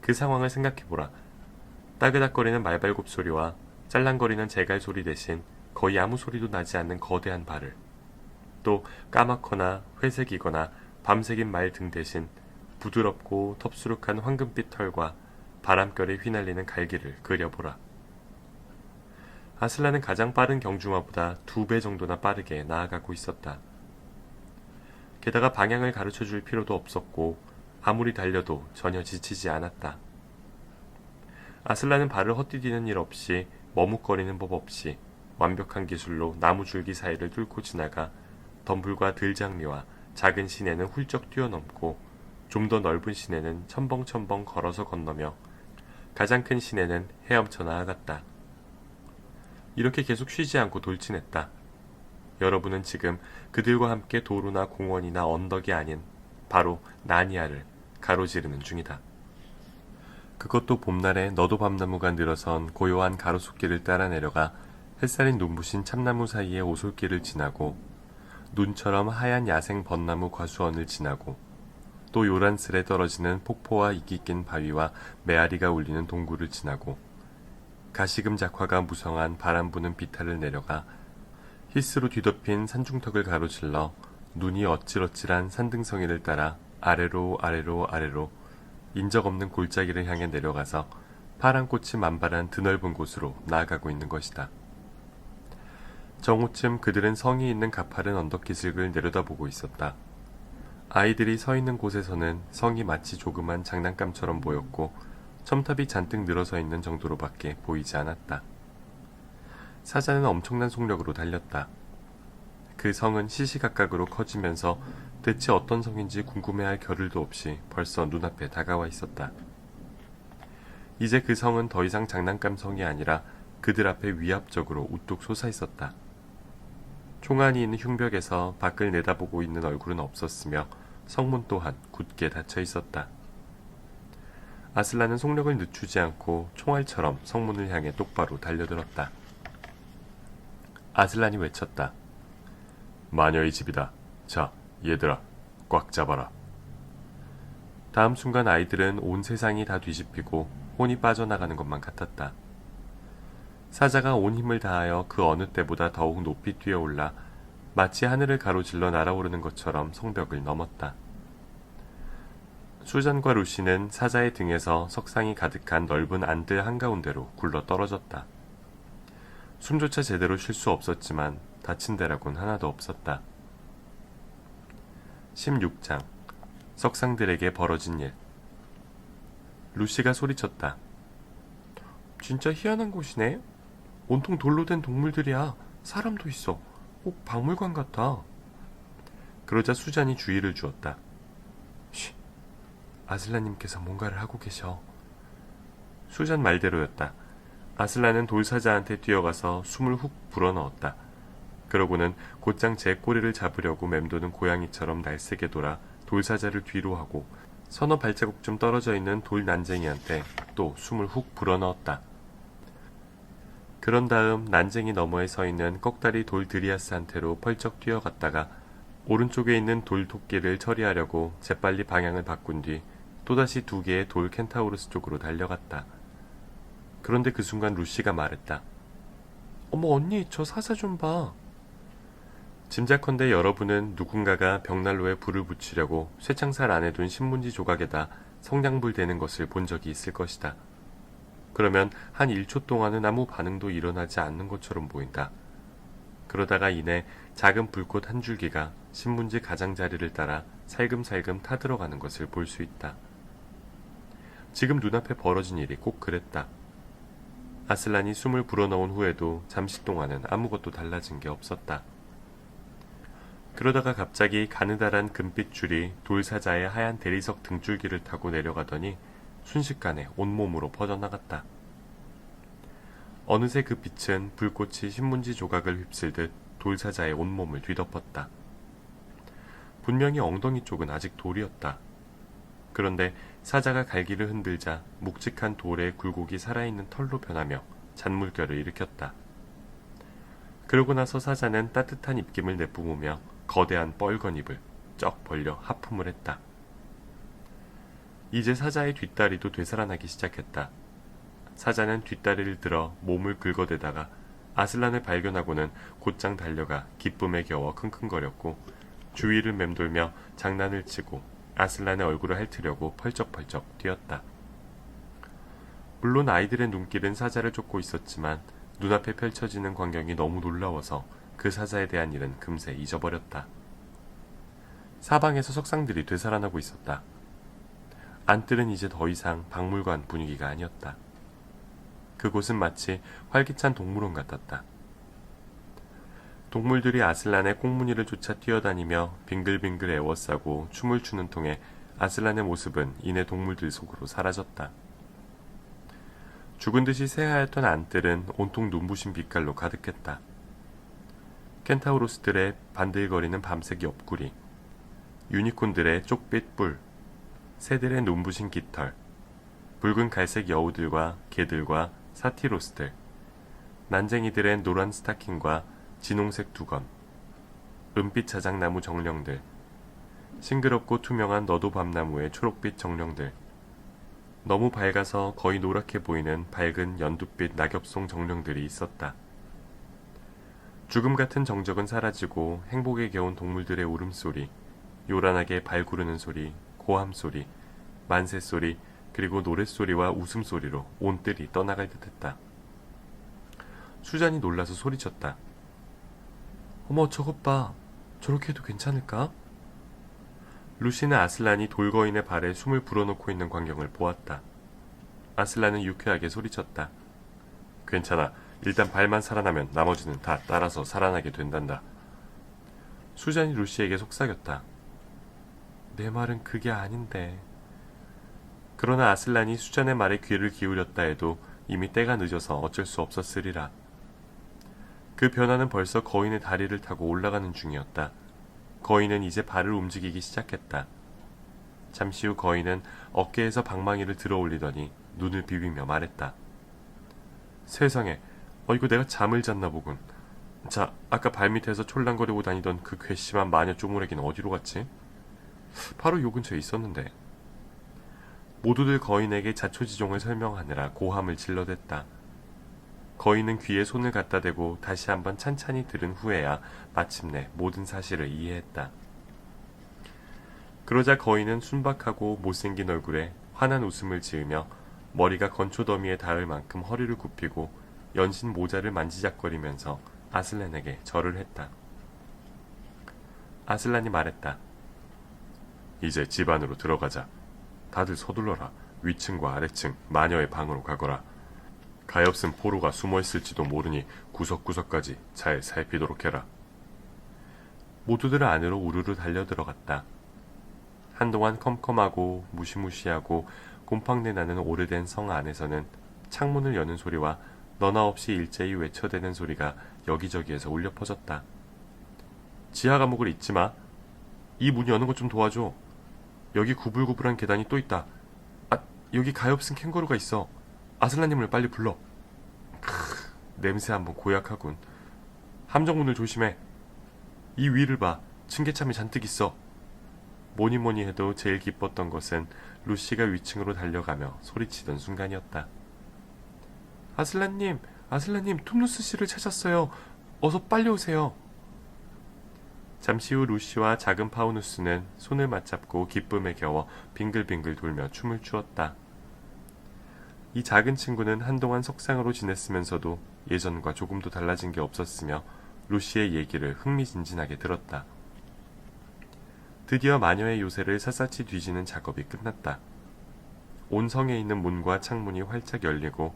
그 상황을 생각해보라. 따그닥거리는 말발굽 소리와 짤랑거리는 제갈 소리 대신 거의 아무 소리도 나지 않는 거대한 발을, 또 까맣거나 회색이거나 밤색인 말 등 대신 부드럽고 텁수룩한 황금빛 털과 바람결에 휘날리는 갈기를 그려보라. 아슬란은 가장 빠른 경주마보다 2배 정도나 빠르게 나아가고 있었다. 게다가 방향을 가르쳐줄 필요도 없었고 아무리 달려도 전혀 지치지 않았다. 아슬란은 발을 헛디디는 일 없이 머뭇거리는 법 없이 완벽한 기술로 나무줄기 사이를 뚫고 지나가 덤불과 들장미와 작은 시내는 훌쩍 뛰어넘고 좀 더 넓은 시내는 첨벙첨벙 걸어서 건너며 가장 큰 시내는 헤엄쳐 나아갔다. 이렇게 계속 쉬지 않고 돌진했다. 여러분은 지금 그들과 함께 도로나 공원이나 언덕이 아닌 바로 나니아를 가로지르는 중이다. 그것도 봄날에 너도 밤나무가 늘어선 고요한 가로수길을 따라 내려가 햇살이 눈부신 참나무 사이의 오솔길을 지나고 눈처럼 하얀 야생 벚나무 과수원을 지나고 또 요란스레 떨어지는 폭포와 이끼 낀 바위와 메아리가 울리는 동굴을 지나고 가시금 작화가 무성한 바람 부는 비탈을 내려가 히스로 뒤덮인 산중턱을 가로질러 눈이 어찔어찔한 산등성이를 따라 아래로 아래로 아래로 인적 없는 골짜기를 향해 내려가서 파란 꽃이 만발한 드넓은 곳으로 나아가고 있는 것이다. 정오쯤 그들은 성이 있는 가파른 언덕기슭을 내려다보고 있었다. 아이들이 서 있는 곳에서는 성이 마치 조그만 장난감처럼 보였고 첨탑이 잔뜩 늘어서 있는 정도로밖에 보이지 않았다. 사자는 엄청난 속력으로 달렸다. 그 성은 시시각각으로 커지면서 대체 어떤 성인지 궁금해할 겨를도 없이 벌써 눈앞에 다가와 있었다. 이제 그 성은 더 이상 장난감 성이 아니라 그들 앞에 위압적으로 우뚝 솟아 있었다. 총안이 있는 흉벽에서 밖을 내다보고 있는 얼굴은 없었으며 성문 또한 굳게 닫혀 있었다. 아슬란은 속력을 늦추지 않고 총알처럼 성문을 향해 똑바로 달려들었다. 아슬란이 외쳤다. 마녀의 집이다. 자, 얘들아, 꽉 잡아라. 다음 순간 아이들은 온 세상이 다 뒤집히고 혼이 빠져나가는 것만 같았다. 사자가 온 힘을 다하여 그 어느 때보다 더욱 높이 뛰어올라 마치 하늘을 가로질러 날아오르는 것처럼 성벽을 넘었다. 수잔과 루시는 사자의 등에서 석상이 가득한 넓은 안들 한가운데로 굴러 떨어졌다. 숨조차 제대로 쉴 수 없었지만 다친 데라곤 하나도 없었다. 16장 석상들에게 벌어진 일. 루시가 소리쳤다. 진짜 희한한 곳이네. 온통 돌로 된 동물들이야. 사람도 있어. 꼭 박물관 같아. 그러자 수잔이 주의를 주었다. 쉬, 아슬란님께서 뭔가를 하고 계셔. 수잔 말대로였다. 아슬란은 돌사자한테 뛰어가서 숨을 훅 불어넣었다. 그러고는 곧장 제 꼬리를 잡으려고 맴도는 고양이처럼 날쌔게 돌아 돌사자를 뒤로 하고 서너 발자국쯤 떨어져 있는 돌 난쟁이한테 또 숨을 훅 불어넣었다. 그런 다음 난쟁이 너머에 서 있는 꺽다리 돌 드리아스한테로 펄쩍 뛰어갔다가 오른쪽에 있는 돌 토끼를 처리하려고 재빨리 방향을 바꾼 뒤 또다시 두 개의 돌 켄타우루스 쪽으로 달려갔다. 그런데 그 순간 루시가 말했다. 어머 언니, 저 사자 좀 봐. 짐작컨대 여러분은 누군가가 벽난로에 불을 붙이려고 쇠창살 안에 둔 신문지 조각에다 성냥불 대는 것을 본 적이 있을 것이다. 그러면 한 1초 동안은 아무 반응도 일어나지 않는 것처럼 보인다. 그러다가 이내 작은 불꽃 한 줄기가 신문지 가장자리를 따라 살금살금 타들어가는 것을 볼 수 있다. 지금 눈앞에 벌어진 일이 꼭 그랬다. 아슬란이 숨을 불어넣은 후에도 잠시 동안은 아무것도 달라진 게 없었다. 그러다가 갑자기 가느다란 금빛 줄이 돌사자의 하얀 대리석 등줄기를 타고 내려가더니 순식간에 온몸으로 퍼져나갔다. 어느새 그 빛은 불꽃이 신문지 조각을 휩쓸듯 돌사자의 온몸을 뒤덮었다. 분명히 엉덩이 쪽은 아직 돌이었다. 그런데 사자가 갈기를 흔들자 묵직한 돌의 굴곡이 살아있는 털로 변하며 잔물결을 일으켰다. 그러고 나서 사자는 따뜻한 입김을 내뿜으며 거대한 뻘건 입을 쩍 벌려 하품을 했다. 이제 사자의 뒷다리도 되살아나기 시작했다. 사자는 뒷다리를 들어 몸을 긁어대다가 아슬란을 발견하고는 곧장 달려가 기쁨에 겨워 킁킁거렸고 주위를 맴돌며 장난을 치고 아슬란의 얼굴을 핥으려고 펄쩍펄쩍 뛰었다. 물론 아이들의 눈길은 사자를 쫓고 있었지만 눈앞에 펼쳐지는 광경이 너무 놀라워서 그 사자에 대한 일은 금세 잊어버렸다. 사방에서 석상들이 되살아나고 있었다. 안뜰은 이제 더 이상 박물관 분위기가 아니었다. 그곳은 마치 활기찬 동물원 같았다. 동물들이 아슬란의 꽁무니를 쫓아 뛰어다니며 빙글빙글 에워싸고 춤을 추는 통에 아슬란의 모습은 이내 동물들 속으로 사라졌다. 죽은 듯이 새하얗던 안뜰은 온통 눈부신 빛깔로 가득했다. 켄타우로스들의 반들거리는 밤색 옆구리, 유니콘들의 쪽빛 뿔, 새들의 눈부신 깃털, 붉은 갈색 여우들과 개들과 사티로스들, 난쟁이들의 노란 스타킹과 진홍색 두건, 은빛 자작나무 정령들, 싱그럽고 투명한 너도 밤나무의 초록빛 정령들, 너무 밝아서 거의 노랗게 보이는 밝은 연두빛 낙엽송 정령들이 있었다. 죽음 같은 정적은 사라지고 행복에 겨운 동물들의 울음소리, 요란하게 발구르는 소리, 고함소리, 만세소리, 그리고 노랫소리와 웃음소리로 온 뜰이 떠나갈 듯했다. 수잔이 놀라서 소리쳤다. 어머, 저것 봐. 저렇게 해도 괜찮을까? 루시는 아슬란이 돌거인의 발에 숨을 불어넣고 있는 광경을 보았다. 아슬란은 유쾌하게 소리쳤다. 괜찮아. 일단 발만 살아나면 나머지는 다 따라서 살아나게 된단다. 수잔이 루시에게 속삭였다. 내 말은 그게 아닌데. 그러나 아슬란이 수잔의 말에 귀를 기울였다 해도 이미 때가 늦어서 어쩔 수 없었으리라. 그 변화는 벌써 거인의 다리를 타고 올라가는 중이었다. 거인은 이제 발을 움직이기 시작했다. 잠시 후 거인은 어깨에서 방망이를 들어 올리더니 눈을 비비며 말했다. 세상에, 이거 내가 잠을 잤나 보군. 자, 아까 발밑에서 촐랑거리고 다니던 그 괘씸한 마녀 쪼무레기는 어디로 갔지? 바로 요 근처에 있었는데. 모두들 거인에게 자초지종을 설명하느라 고함을 질러댔다. 거인은 귀에 손을 갖다 대고 다시 한번 찬찬히 들은 후에야 마침내 모든 사실을 이해했다. 그러자 거인은 순박하고 못생긴 얼굴에 환한 웃음을 지으며 머리가 건초더미에 닿을 만큼 허리를 굽히고 연신 모자를 만지작거리면서 아슬란에게 절을 했다. 아슬란이 말했다. 이제 집 안으로 들어가자. 다들 서둘러라. 위층과 아래층 마녀의 방으로 가거라. 가엾은 포로가 숨어있을지도 모르니 구석구석까지 잘 살피도록 해라. 모두들 안으로 우르르 달려들어갔다. 한동안 컴컴하고 무시무시하고 곰팡내 나는 오래된 성 안에서는 창문을 여는 소리와 너나 없이 일제히 외쳐대는 소리가 여기저기에서 울려 퍼졌다. 지하 감옥을 잊지 마. 이 문 여는 것 좀 도와줘. 여기 구불구불한 계단이 또 있다. 아, 여기 가엾은 캥거루가 있어. 아슬란님을 빨리 불러. 냄새 한번 고약하군. 함정문을 조심해. 이 위를 봐. 층계참이 잔뜩 있어. 뭐니뭐니 해도 제일 기뻤던 것은 루시가 위층으로 달려가며 소리치던 순간이었다. 아슬란님, 아슬란님, 툼누스 씨를 찾았어요. 어서 빨리 오세요. 잠시 후 루시와 작은 파우누스는 손을 맞잡고 기쁨에 겨워 빙글빙글 돌며 춤을 추었다. 이 작은 친구는 한동안 석상으로 지냈으면서도 예전과 조금도 달라진 게 없었으며 루시의 얘기를 흥미진진하게 들었다. 드디어 마녀의 요새를 샅샅이 뒤지는 작업이 끝났다. 온 성에 있는 문과 창문이 활짝 열리고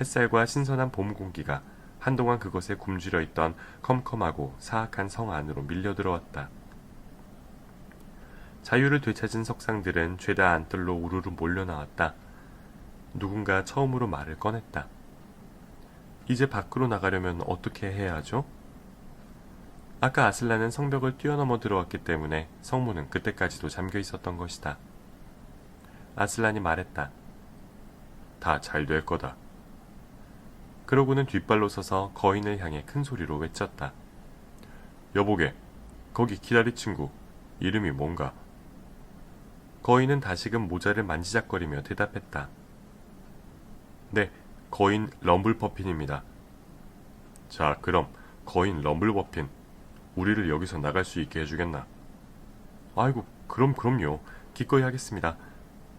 햇살과 신선한 봄 공기가 한동안 그것에 굶주려 있던 컴컴하고 사악한 성 안으로 밀려들어왔다. 자유를 되찾은 석상들은 죄다 안뜰로 우르르 몰려나왔다. 누군가 처음으로 말을 꺼냈다. 이제 밖으로 나가려면 어떻게 해야 하죠? 아까 아슬란은 성벽을 뛰어넘어 들어왔기 때문에 성문은 그때까지도 잠겨 있었던 것이다. 아슬란이 말했다. 다 잘 될 거다. 그러고는 뒷발로 서서 거인을 향해 큰 소리로 외쳤다. 여보게, 거기 기다릴 친구, 이름이 뭔가? 거인은 다시금 모자를 만지작거리며 대답했다. 네, 거인 럼블퍼핀입니다. 자, 그럼 거인 럼블퍼핀, 우리를 여기서 나갈 수 있게 해주겠나? 아이고, 그럼요. 기꺼이 하겠습니다.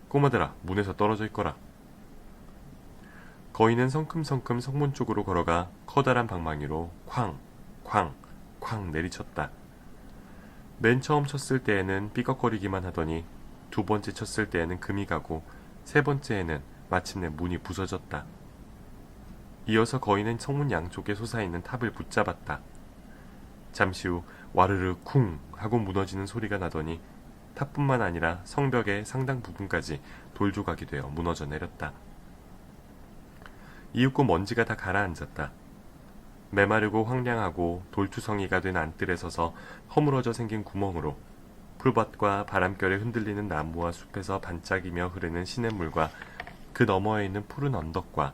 꼬마들아, 문에서 떨어져 있거라. 거인은 성큼성큼 성문 쪽으로 걸어가 커다란 방망이로 쾅, 쾅, 쾅 내리쳤다. 맨 처음 쳤을 때에는 삐걱거리기만 하더니 두 번째 쳤을 때에는 금이 가고 세 번째에는 마침내 문이 부서졌다. 이어서 거인은 성문 양쪽에 솟아있는 탑을 붙잡았다. 잠시 후 와르르 쿵 하고 무너지는 소리가 나더니 탑뿐만 아니라 성벽의 상당 부분까지 돌조각이 되어 무너져 내렸다. 이윽고 먼지가 다 가라앉았다. 메마르고 황량하고 돌투성이가 된 안뜰에 서서 허물어져 생긴 구멍으로 풀밭과 바람결에 흔들리는 나무와 숲에서 반짝이며 흐르는 시냇물과 그 너머에 있는 푸른 언덕과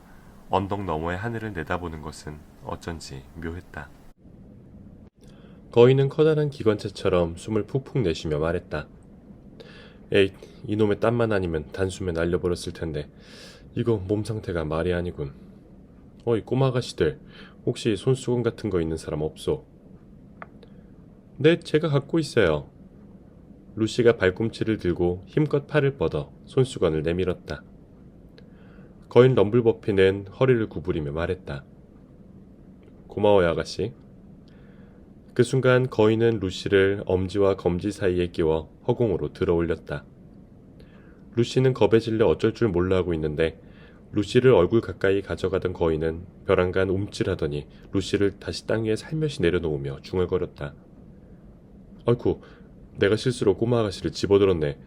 언덕 너머의 하늘을 내다보는 것은 어쩐지 묘했다. 거인은 커다란 기관차처럼 숨을 푹푹 내쉬며 말했다. 에잇, 이놈의 땀만 아니면 단숨에 날려버렸을 텐데 이거 몸 상태가 말이 아니군. 어이 꼬마 아가씨들, 혹시 손수건 같은 거 있는 사람 없소? 네, 제가 갖고 있어요. 루시가 발꿈치를 들고 힘껏 팔을 뻗어 손수건을 내밀었다. 거인 럼블버피는 허리를 구부리며 말했다. 고마워요, 아가씨. 그 순간 거인은 루시를 엄지와 검지 사이에 끼워 허공으로 들어 올렸다. 루시는 겁에 질려 어쩔 줄 몰라 하고 있는데 루시를 얼굴 가까이 가져가던 거인은 벼랑간 움찔하더니 루시를 다시 땅 위에 살며시 내려놓으며 중얼거렸다. 아이쿠, 내가 실수로 꼬마 아가씨를 집어들었네.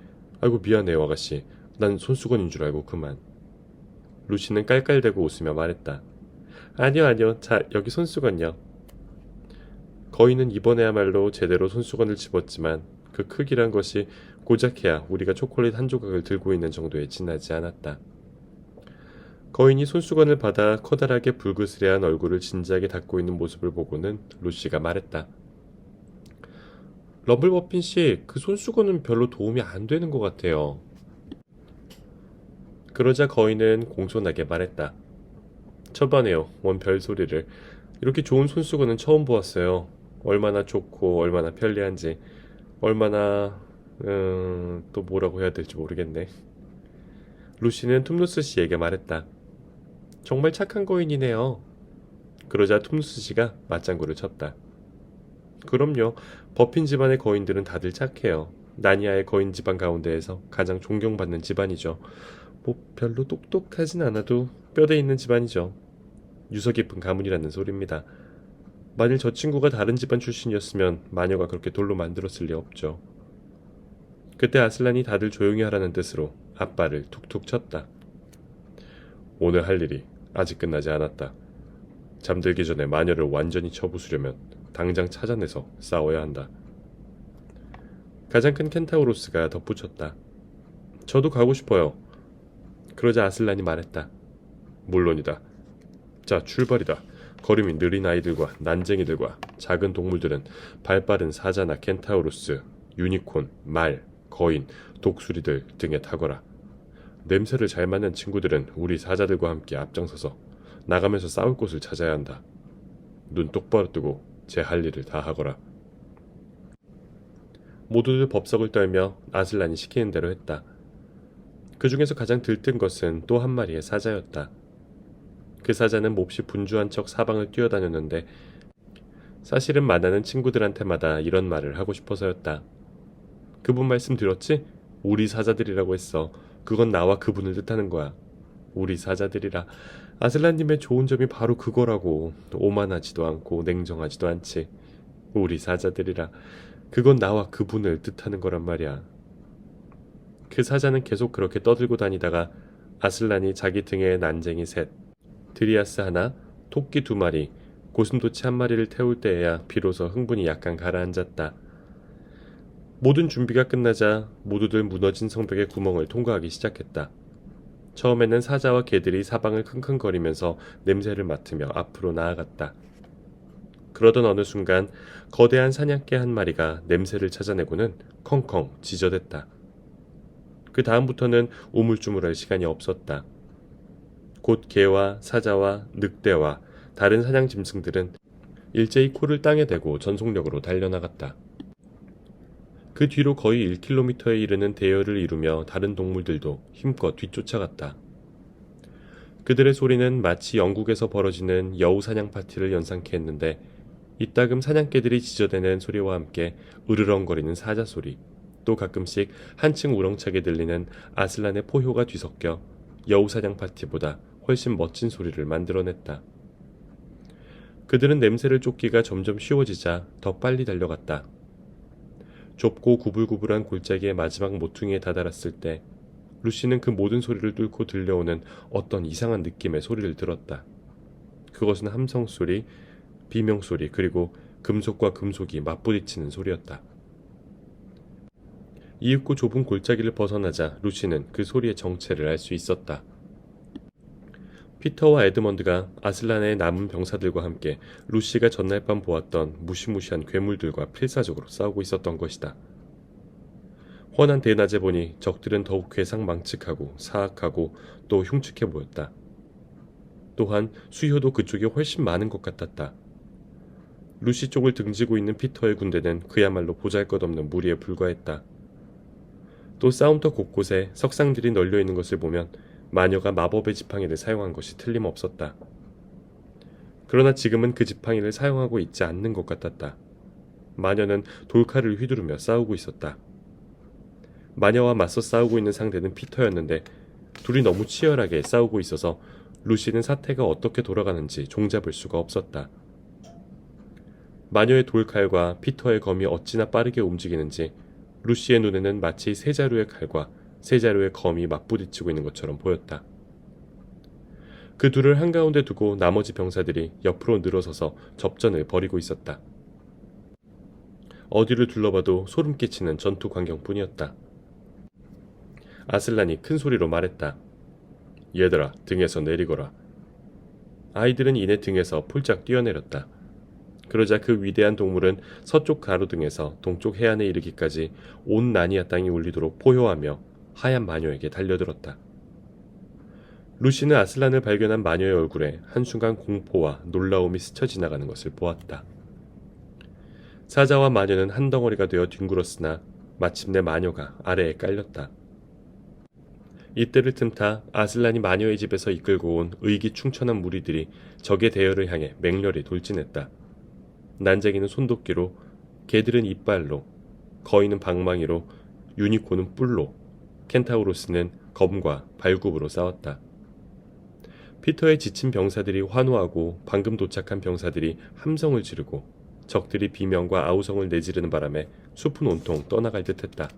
아이고 미안해요, 아가씨. 난 손수건인 줄 알고 그만. 루시는 깔깔대고 웃으며 말했다. 아니요. 자, 여기 손수건요. 거인은 이번에야말로 제대로 손수건을 집었지만 그 크기란 것이 고작해야 우리가 초콜릿 한 조각을 들고 있는 정도에 지나지 않았다. 거인이 손수건을 받아 커다랗게 불그스레한 얼굴을 진지하게 닦고 있는 모습을 보고는 루시가 말했다. 럼블버핀 씨, 그 손수건은 별로 도움이 안 되는 것 같아요. 그러자 거인은 공손하게 말했다. 처반에요, 뭔 별소리를. 이렇게 좋은 손수건은 처음 보았어요. 얼마나 좋고 얼마나 편리한지, 얼마나 또 뭐라고 해야 될지 모르겠네. 루시는 툼누스 씨에게 말했다. 정말 착한 거인이네요. 그러자 툼누스 씨가 맞장구를 쳤다. 그럼요. 버핀 집안의 거인들은 다들 착해요. 나니아의 거인 집안 가운데에서 가장 존경받는 집안이죠. 뭐 별로 똑똑하진 않아도 뼈대 있는 집안이죠. 유서 깊은 가문이라는 소리입니다. 만일 저 친구가 다른 집안 출신이었으면 마녀가 그렇게 돌로 만들었을 리 없죠. 그때 아슬란이 다들 조용히 하라는 뜻으로 앞발을 툭툭 쳤다. 오늘 할 일이 아직 끝나지 않았다. 잠들기 전에 마녀를 완전히 쳐부수려면 당장 찾아내서 싸워야 한다. 가장 큰 켄타우로스가 덧붙였다. 저도 가고 싶어요. 그러자 아슬란이 말했다. 물론이다. 자, 출발이다. 걸음이 느린 아이들과 난쟁이들과 작은 동물들은 발빠른 사자나 켄타우로스, 유니콘, 말, 거인, 독수리들 등에 타거라. 냄새를 잘 맡는 친구들은 우리 사자들과 함께 앞장서서 나가면서 싸울 곳을 찾아야 한다. 눈 똑바로 뜨고 제 할 일을 다 하거라. 모두들 법석을 떨며 아슬란이 시키는 대로 했다. 그 중에서 가장 들뜬 것은 또 한 마리의 사자였다. 그 사자는 몹시 분주한 척 사방을 뛰어다녔는데 사실은 만나는 친구들한테마다 이런 말을 하고 싶어서였다. 그분 말씀 들었지? 우리 사자들이라고 했어. 그건 나와 그분을 뜻하는 거야. 우리 사자들이라. 아슬란님의 좋은 점이 바로 그거라고. 오만하지도 않고 냉정하지도 않지. 우리 사자들이라. 그건 나와 그분을 뜻하는 거란 말이야. 그 사자는 계속 그렇게 떠들고 다니다가 아슬란이 자기 등에 난쟁이 셋, 드리아스 하나, 토끼 2마리, 고슴도치 1마리를 태울 때에야 비로소 흥분이 약간 가라앉았다. 모든 준비가 끝나자 모두들 무너진 성벽의 구멍을 통과하기 시작했다. 처음에는 사자와 개들이 사방을 킁킁거리면서 냄새를 맡으며 앞으로 나아갔다. 그러던 어느 순간 거대한 사냥개 1마리가 냄새를 찾아내고는 컹컹 지저댔다. 그 다음부터는 우물쭈물할 시간이 없었다. 곧 개와 사자와 늑대와 다른 사냥 짐승들은 일제히 코를 땅에 대고 전속력으로 달려나갔다. 그 뒤로 거의 1km에 이르는 대열을 이루며 다른 동물들도 힘껏 뒤쫓아갔다. 그들의 소리는 마치 영국에서 벌어지는 여우 사냥 파티를 연상케 했는데 이따금 사냥개들이 지저대는 소리와 함께 으르렁거리는 사자 소리, 또 가끔씩 한층 우렁차게 들리는 아슬란의 포효가 뒤섞여 여우 사냥 파티보다 훨씬 멋진 소리를 만들어냈다. 그들은 냄새를 쫓기가 점점 쉬워지자 더 빨리 달려갔다. 좁고 구불구불한 골짜기의 마지막 모퉁이에 다다랐을 때 루시는 그 모든 소리를 뚫고 들려오는 어떤 이상한 느낌의 소리를 들었다. 그것은 함성소리, 비명소리, 그리고 금속과 금속이 맞부딪히는 소리였다. 이윽고 좁은 골짜기를 벗어나자 루시는 그 소리의 정체를 알 수 있었다. 피터와 에드먼드가 아슬란의 남은 병사들과 함께 루시가 전날 밤 보았던 무시무시한 괴물들과 필사적으로 싸우고 있었던 것이다. 훤한 대낮에 보니 적들은 더욱 괴상망측하고 사악하고 또 흉측해 보였다. 또한 수효도 그쪽이 훨씬 많은 것 같았다. 루시 쪽을 등지고 있는 피터의 군대는 그야말로 보잘것없는 무리에 불과했다. 또 싸움터 곳곳에 석상들이 널려 있는 것을 보면 마녀가 마법의 지팡이를 사용한 것이 틀림없었다. 그러나 지금은 그 지팡이를 사용하고 있지 않는 것 같았다. 마녀는 돌칼을 휘두르며 싸우고 있었다. 마녀와 맞서 싸우고 있는 상대는 피터였는데 둘이 너무 치열하게 싸우고 있어서 루시는 사태가 어떻게 돌아가는지 종잡을 수가 없었다. 마녀의 돌칼과 피터의 검이 어찌나 빠르게 움직이는지 루시의 눈에는 마치 세 자루의 칼과 세 자루의 검이 맞부딪히고 있는 것처럼 보였다. 그 둘을 한가운데 두고 나머지 병사들이 옆으로 늘어서서 접전을 벌이고 있었다. 어디를 둘러봐도 소름 끼치는 전투 광경뿐이었다. 아슬란이 큰 소리로 말했다. 얘들아, 등에서 내리거라. 아이들은 이내 등에서 폴짝 뛰어내렸다. 그러자 그 위대한 동물은 서쪽 가로등에서 동쪽 해안에 이르기까지 온 나니아 땅이 울리도록 포효하며 하얀 마녀에게 달려들었다. 루시는 아슬란을 발견한 마녀의 얼굴에 한순간 공포와 놀라움이 스쳐 지나가는 것을 보았다. 사자와 마녀는 한 덩어리가 되어 뒹굴었으나 마침내 마녀가 아래에 깔렸다. 이때를 틈타 아슬란이 마녀의 집에서 이끌고 온 의기충천한 무리들이 적의 대열을 향해 맹렬히 돌진했다. 난쟁이는 손도끼로, 개들은 이빨로, 거인은 방망이로, 유니콘은 뿔로, 켄타우로스는 검과 발굽으로 싸웠다. 피터의 지친 병사들이 환호하고 방금 도착한 병사들이 함성을 지르고 적들이 비명과 아우성을 내지르는 바람에 숲은 온통 떠나갈 듯했다.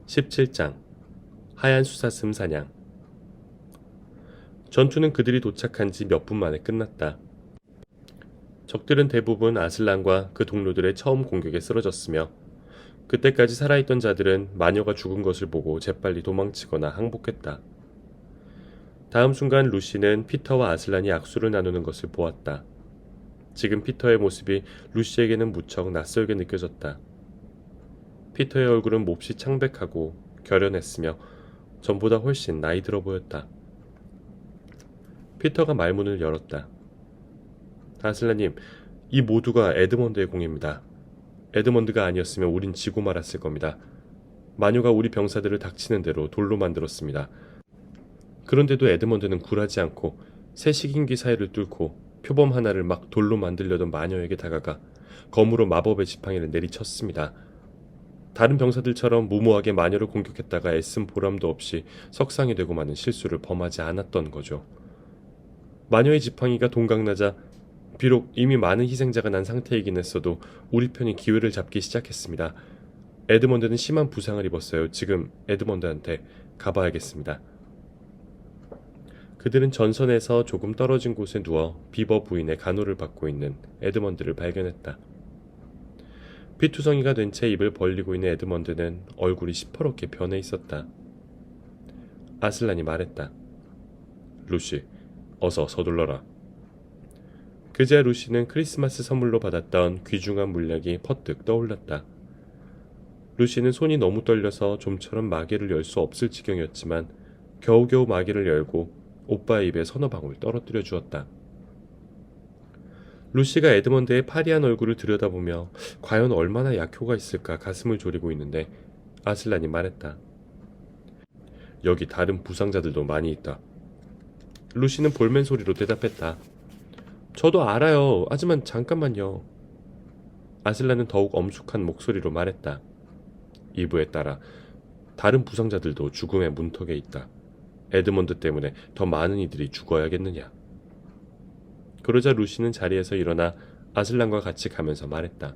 17장 하얀 수사슴 사냥. 전투는 그들이 도착한 지 몇 분 만에 끝났다. 적들은 대부분 아슬란과 그 동료들의 처음 공격에 쓰러졌으며 그때까지 살아있던 자들은 마녀가 죽은 것을 보고 재빨리 도망치거나 항복했다. 다음 순간 루시는 피터와 아슬란이 악수를 나누는 것을 보았다. 지금 피터의 모습이 루시에게는 무척 낯설게 느껴졌다. 피터의 얼굴은 몹시 창백하고 결연했으며 전보다 훨씬 나이 들어 보였다. 피터가 말문을 열었다. 아슬란님, 이 모두가 에드먼드의 공입니다. 에드먼드가 아니었으면 우린 지고 말았을 겁니다. 마녀가 우리 병사들을 닥치는 대로 돌로 만들었습니다. 그런데도 에드먼드는 굴하지 않고 새 식인귀 사이를 뚫고 표범 하나를 막 돌로 만들려던 마녀에게 다가가 검으로 마법의 지팡이를 내리쳤습니다. 다른 병사들처럼 무모하게 마녀를 공격했다가 애쓴 보람도 없이 석상이 되고 마는 실수를 범하지 않았던 거죠. 마녀의 지팡이가 동강나자 비록 이미 많은 희생자가 난 상태이긴 했어도 우리 편이 기회를 잡기 시작했습니다. 에드먼드는 심한 부상을 입었어요. 지금 에드먼드한테 가봐야겠습니다. 그들은 전선에서 조금 떨어진 곳에 누워 비버 부인의 간호를 받고 있는 에드먼드를 발견했다. 피투성이가 된 채 입을 벌리고 있는 에드먼드는 얼굴이 시퍼렇게 변해 있었다. 아슬란이 말했다. 루시, 어서 서둘러라. 그제 루시는 크리스마스 선물로 받았던 귀중한 물약이 퍼뜩 떠올랐다. 루시는 손이 너무 떨려서 좀처럼 마개를 열 수 없을 지경이었지만 겨우겨우 마개를 열고 오빠의 입에 서너 방울 떨어뜨려 주었다. 루시가 에드먼드의 파리한 얼굴을 들여다보며 과연 얼마나 약효가 있을까 가슴을 졸이고 있는데 아슬란이 말했다. 여기 다른 부상자들도 많이 있다. 루시는 볼멘 소리로 대답했다. 저도 알아요. 하지만 잠깐만요. 아슬란은 더욱 엄숙한 목소리로 말했다. 이브에 따라 다른 부상자들도 죽음의 문턱에 있다. 에드먼드 때문에 더 많은 이들이 죽어야겠느냐. 그러자 루시는 자리에서 일어나 아슬란과 같이 가면서 말했다.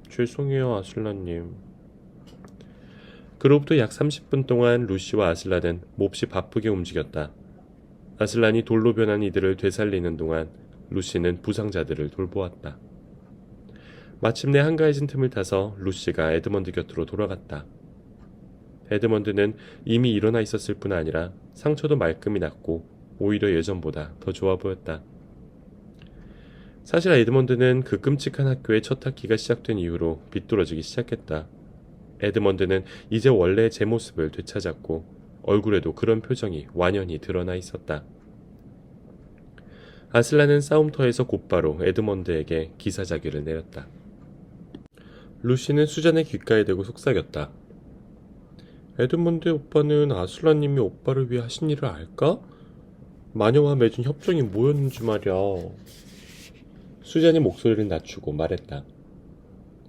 죄송해요, 아슬란님. 그로부터 약 30분 동안 루시와 아슬란은 몹시 바쁘게 움직였다. 아슬란이 돌로 변한 이들을 되살리는 동안 루시는 부상자들을 돌보았다. 마침내 한가해진 틈을 타서 루시가 에드먼드 곁으로 돌아갔다. 에드먼드는 이미 일어나 있었을 뿐 아니라 상처도 말끔히 났고 오히려 예전보다 더 좋아 보였다. 사실 에드먼드는 그 끔찍한 학교의 첫 학기가 시작된 이후로 비뚤어지기 시작했다. 에드먼드는 이제 원래의 제 모습을 되찾았고 얼굴에도 그런 표정이 완연히 드러나 있었다. 아슬란은 싸움터에서 곧바로 에드먼드에게 기사자귀를 내렸다. 루시는 수잔의 귓가에 대고 속삭였다. 에드먼드 오빠는 아슬란님이 오빠를 위해 하신 일을 알까? 마녀와 맺은 협정이 뭐였는지 말이야. 수잔이 목소리를 낮추고 말했다.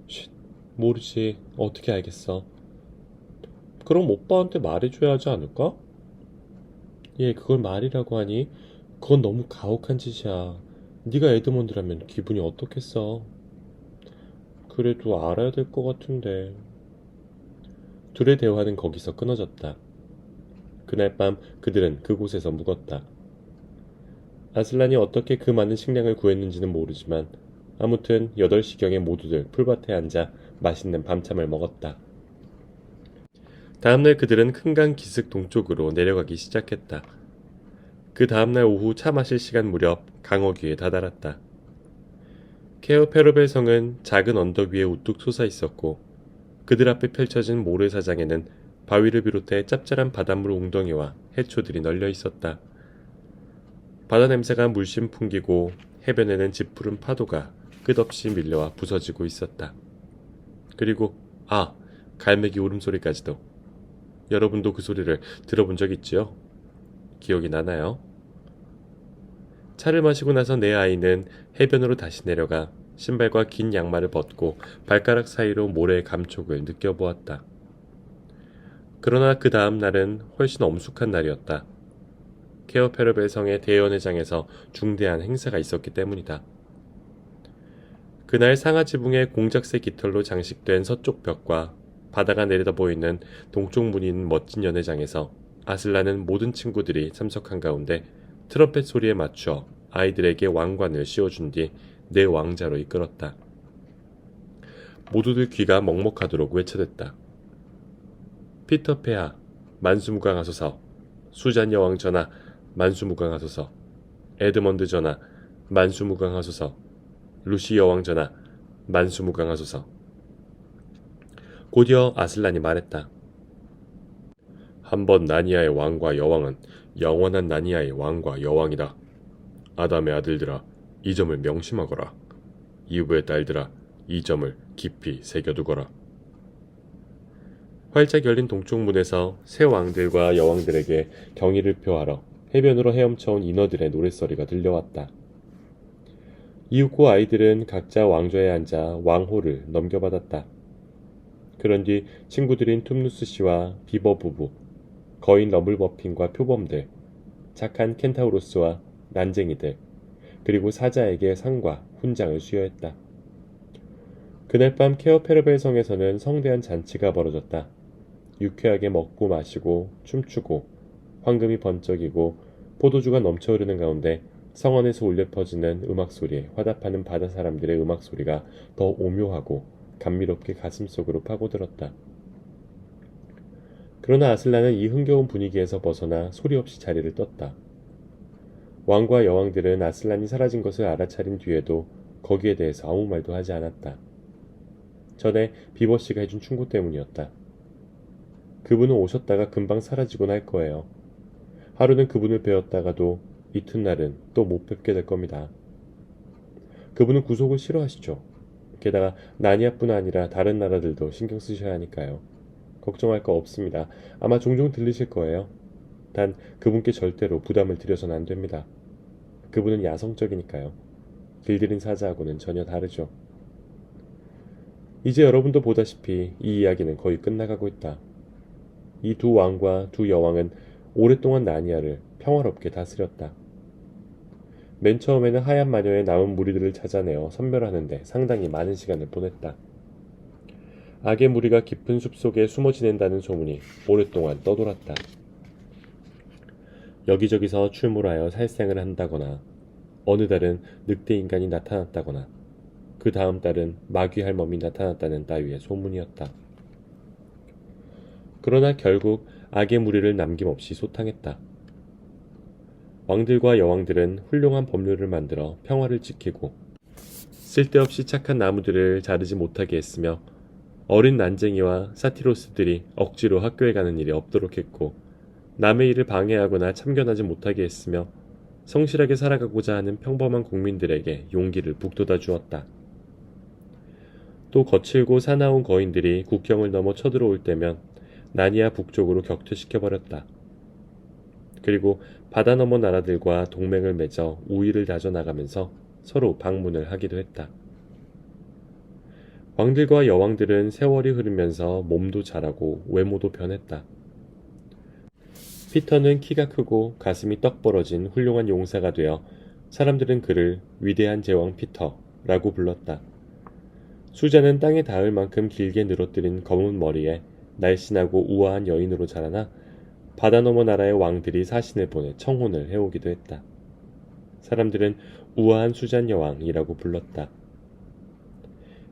쉿, 모르지. 어떻게 알겠어? 그럼 오빠한테 말해줘야 하지 않을까? 얘 그걸 말이라고 하니? 그건 너무 가혹한 짓이야. 네가 에드먼드라면 기분이 어떻겠어? 그래도 알아야 될 것 같은데. 둘의 대화는 거기서 끊어졌다. 그날 밤 그들은 그곳에서 묵었다. 아슬란이 어떻게 그 많은 식량을 구했는지는 모르지만 아무튼 8시경에 모두들 풀밭에 앉아 맛있는 밤참을 먹었다. 다음날 그들은 큰 강 기슭 동쪽으로 내려가기 시작했다. 그 다음날 오후 차 마실 시간 무렵 강어귀에 다다랐다. 케어 페르벨 성은 작은 언덕 위에 우뚝 솟아 있었고 그들 앞에 펼쳐진 모래사장에는 바위를 비롯해 짭짤한 바닷물 웅덩이와 해초들이 널려 있었다. 바다 냄새가 물씬 풍기고 해변에는 짙푸른 파도가 끝없이 밀려와 부서지고 있었다. 그리고 갈매기 울음소리까지도. 여러분도 그 소리를 들어본 적 있지요? 기억이 나나요? 차를 마시고 나서 내 아이는 해변으로 다시 내려가 신발과 긴 양말을 벗고 발가락 사이로 모래의 감촉을 느껴보았다. 그러나 그 다음 날은 훨씬 엄숙한 날이었다. 케어 페르벨 성의 대연회장에서 중대한 행사가 있었기 때문이다. 그날 상하지붕의 공작새 깃털로 장식된 서쪽 벽과 바다가 내려다 보이는 동쪽 문이 있는 멋진 연회장에서 아슬란은 모든 친구들이 참석한 가운데 트럼펫 소리에 맞춰 아이들에게 왕관을 씌워준 뒤 내 왕자로 이끌었다. 모두들 귀가 먹먹하도록 외쳐댔다. 피터 폐하, 만수무강하소서. 수잔 여왕 전하, 만수무강하소서. 에드먼드 전하, 만수무강하소서. 루시 여왕 전하, 만수무강하소서. 곧이어 아슬란이 말했다. 한번 나니아의 왕과 여왕은 영원한 나니아의 왕과 여왕이다. 아담의 아들들아, 이 점을 명심하거라. 이브의 딸들아, 이 점을 깊이 새겨두거라. 활짝 열린 동쪽 문에서 새 왕들과 여왕들에게 경의를 표하러 해변으로 헤엄쳐온 인어들의 노랫소리가 들려왔다. 이윽고 아이들은 각자 왕좌에 앉아 왕호를 넘겨받았다. 그런 뒤 친구들인 툼누스 씨와 비버 부부, 거인 러블버핀과 표범들, 착한 켄타우로스와 난쟁이들, 그리고 사자에게 상과 훈장을 수여했다. 그날 밤 케어 페르벨 성에서는 성대한 잔치가 벌어졌다. 유쾌하게 먹고 마시고 춤추고 황금이 번쩍이고 포도주가 넘쳐 흐르는 가운데 성원에서 울려 퍼지는 음악소리에 화답하는 바다 사람들의 음악소리가 더 오묘하고 감미롭게 가슴속으로 파고들었다. 그러나 아슬란은 이 흥겨운 분위기에서 벗어나 소리 없이 자리를 떴다. 왕과 여왕들은 아슬란이 사라진 것을 알아차린 뒤에도 거기에 대해서 아무 말도 하지 않았다. 전에 비버씨가 해준 충고 때문이었다. 그분은 오셨다가 금방 사라지곤 할 거예요. 하루는 그분을 뵈었다가도 이튿날은 또 못 뵙게 될 겁니다. 그분은 구속을 싫어하시죠. 게다가 나니아뿐 아니라 다른 나라들도 신경 쓰셔야 하니까요. 걱정할 거 없습니다. 아마 종종 들리실 거예요. 단 그분께 절대로 부담을 드려서는 안 됩니다. 그분은 야성적이니까요. 길들인 사자하고는 전혀 다르죠. 이제 여러분도 보다시피 이 이야기는 거의 끝나가고 있다. 이 두 왕과 두 여왕은 오랫동안 나니아를 평화롭게 다스렸다. 맨 처음에는 하얀 마녀의 남은 무리들을 찾아내어 선멸하는데 상당히 많은 시간을 보냈다. 악의 무리가 깊은 숲속에 숨어 지낸다는 소문이 오랫동안 떠돌았다. 여기저기서 출몰하여 살생을 한다거나 어느 달은 늑대 인간이 나타났다거나 그 다음 달은 마귀 할멈이 나타났다는 따위의 소문이었다. 그러나 결국 악의 무리를 남김없이 소탕했다. 왕들과 여왕들은 훌륭한 법률을 만들어 평화를 지키고 쓸데없이 착한 나무들을 자르지 못하게 했으며 어린 난쟁이와 사티로스들이 억지로 학교에 가는 일이 없도록 했고 남의 일을 방해하거나 참견하지 못하게 했으며 성실하게 살아가고자 하는 평범한 국민들에게 용기를 북돋아 주었다. 또 거칠고 사나운 거인들이 국경을 넘어 쳐들어올 때면 나니아 북쪽으로 격퇴시켜버렸다. 그리고 바다 너머 나라들과 동맹을 맺어 우위를 다져나가면서 서로 방문을 하기도 했다. 왕들과 여왕들은 세월이 흐르면서 몸도 자라고 외모도 변했다. 피터는 키가 크고 가슴이 떡 벌어진 훌륭한 용사가 되어 사람들은 그를 위대한 제왕 피터라고 불렀다. 수잔은 땅에 닿을 만큼 길게 늘어뜨린 검은 머리에 날씬하고 우아한 여인으로 자라나 바다 너머 나라의 왕들이 사신을 보내 청혼을 해오기도 했다. 사람들은 우아한 수잔 여왕이라고 불렀다.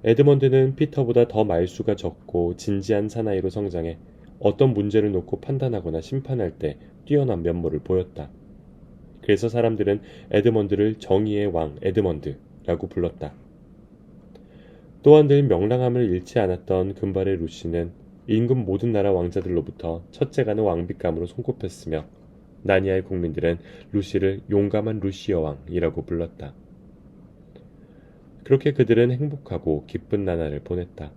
에드먼드는 피터보다 더 말수가 적고 진지한 사나이로 성장해 어떤 문제를 놓고 판단하거나 심판할 때 뛰어난 면모를 보였다. 그래서 사람들은 에드먼드를 정의의 왕 에드먼드라고 불렀다. 또한 늘 명랑함을 잃지 않았던 금발의 루시는 임금 모든 나라 왕자들로부터 첫째가는 왕빗감으로 손꼽혔으며 나니아의 국민들은 루시를 용감한 루시 여왕이라고 불렀다. 그렇게 그들은 행복하고 기쁜 나날을 보냈다.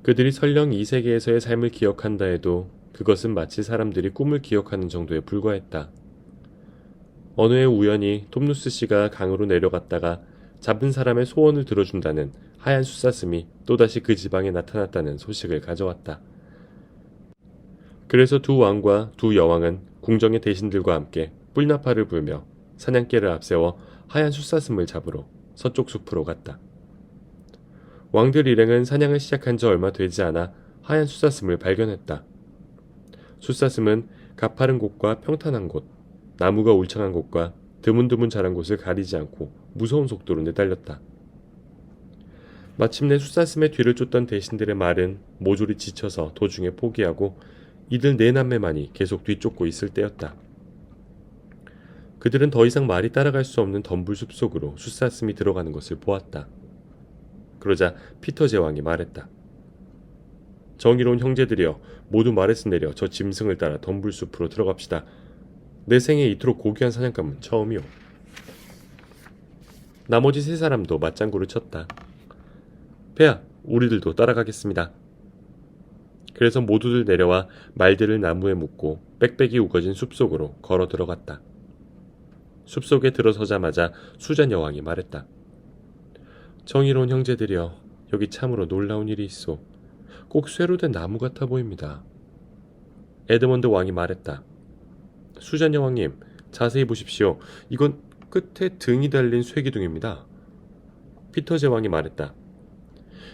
그들이 설령 이 세계에서의 삶을 기억한다 해도 그것은 마치 사람들이 꿈을 기억하는 정도에 불과했다. 어느 해 우연히 톰누스 씨가 강으로 내려갔다가 잡은 사람의 소원을 들어준다는 하얀 숫사슴이 또다시 그 지방에 나타났다는 소식을 가져왔다. 그래서 두 왕과 두 여왕은 궁정의 대신들과 함께 뿔나파를 불며 사냥개를 앞세워 하얀 숫사슴을 잡으러 서쪽 숲으로 갔다. 왕들 일행은 사냥을 시작한 지 얼마 되지 않아 하얀 숫사슴을 발견했다. 숫사슴은 가파른 곳과 평탄한 곳, 나무가 울창한 곳과 드문드문 자란 곳을 가리지 않고 무서운 속도로 내달렸다. 마침내 숫사슴의 뒤를 쫓던 대신들의 말은 모조리 지쳐서 도중에 포기하고 이들 네 남매만이 계속 뒤쫓고 있을 때였다. 그들은 더 이상 말이 따라갈 수 없는 덤불숲 속으로 숫사슴이 들어가는 것을 보았다. 그러자 피터 제왕이 말했다. 정의로운 형제들이여, 모두 말에서 내려 저 짐승을 따라 덤불숲으로 들어갑시다. 내 생에 이토록 고귀한 사냥감은 처음이오. 나머지 세 사람도 맞장구를 쳤다. 폐하, 우리들도 따라가겠습니다. 그래서 모두들 내려와 말들을 나무에 묶고 빽빽이 우거진 숲속으로 걸어 들어갔다. 숲속에 들어서자마자 수잔 여왕이 말했다. 정의로운 형제들이여, 여기 참으로 놀라운 일이 있어. 꼭 쇠로 된 나무 같아 보입니다. 에드먼드 왕이 말했다. 수잔 여왕님, 자세히 보십시오. 이건 끝에 등이 달린 쇠기둥입니다. 피터 제왕이 말했다.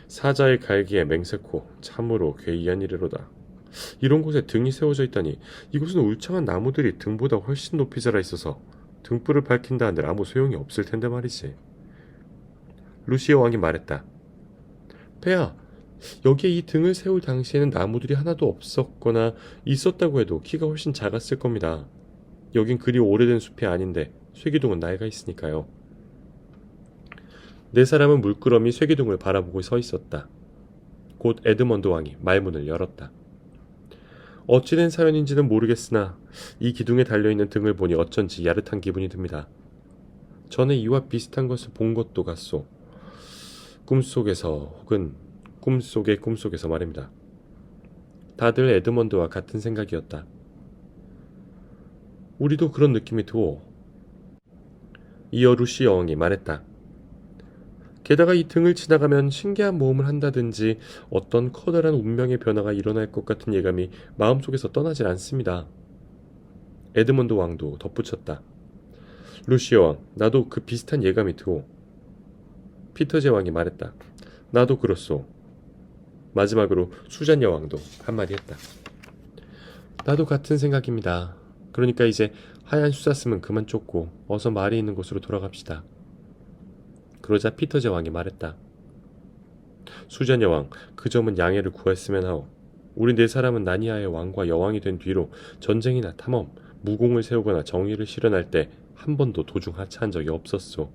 사자의 갈기에 맹세코, 참으로 괴이한 일이로다. 이런 곳에 등이 세워져 있다니, 이곳은 울창한 나무들이 등보다 훨씬 높이 자라 있어서 등불을 밝힌다 한들 아무 소용이 없을 텐데 말이지. 루시오 왕이 말했다. 폐하, 여기에 이 등을 세울 당시에는 나무들이 하나도 없었거나 있었다고 해도 키가 훨씬 작았을 겁니다. 여긴 그리 오래된 숲이 아닌데 쇠기둥은 나이가 있으니까요. 네 사람은 물끄러미 쇠기둥을 바라보고 서 있었다. 곧 에드먼드 왕이 말문을 열었다. 어찌된 사연인지는 모르겠으나 이 기둥에 달려있는 등을 보니 어쩐지 야릇한 기분이 듭니다. 전에 이와 비슷한 것을 본 것도 같소. 꿈속에서 혹은 꿈속의 꿈속에서 말입니다. 다들 에드먼드와 같은 생각이었다. 우리도 그런 느낌이 드오. 이어 루시 여왕이 말했다. 게다가 이 등을 지나가면 신기한 모험을 한다든지 어떤 커다란 운명의 변화가 일어날 것 같은 예감이 마음속에서 떠나질 않습니다. 에드먼드 왕도 덧붙였다. 루시오 왕, 나도 그 비슷한 예감이 드오. 피터 제왕이 말했다. 나도 그렇소. 마지막으로 수잔 여왕도 한마디 했다. 나도 같은 생각입니다. 그러니까 이제 하얀 수사슴은 그만 쫓고 어서 말이 있는 곳으로 돌아갑시다. 그러자 피터 제왕이 말했다. 수잔 여왕, 그 점은 양해를 구했으면 하오. 우리 네 사람은 나니아의 왕과 여왕이 된 뒤로 전쟁이나 탐험, 무공을 세우거나 정의를 실현할 때 한 번도 도중 하차한 적이 없었소.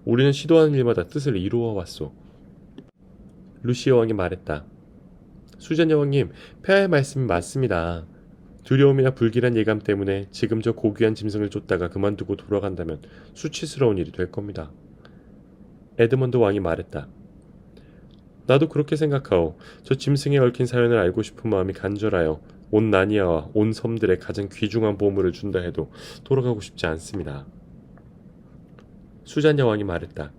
우리는 시도하는 일마다 뜻을 이루어 왔소. 루시오 왕이 말했다. 수잔 여왕님, 폐하의 말씀이 맞습니다. 두려움이나 불길한 예감 때문에 지금 저 고귀한 짐승을 쫓다가 그만두고 돌아간다면 수치스러운 일이 될 겁니다. 에드먼드 왕이 말했다. 나도 그렇게 생각하오. 저 짐승에 얽힌 사연을 알고 싶은 마음이 간절하여 온 나니아와 온 섬들의 가장 귀중한 보물을 준다 해도 돌아가고 싶지 않습니다. 수잔 여왕이 말했다.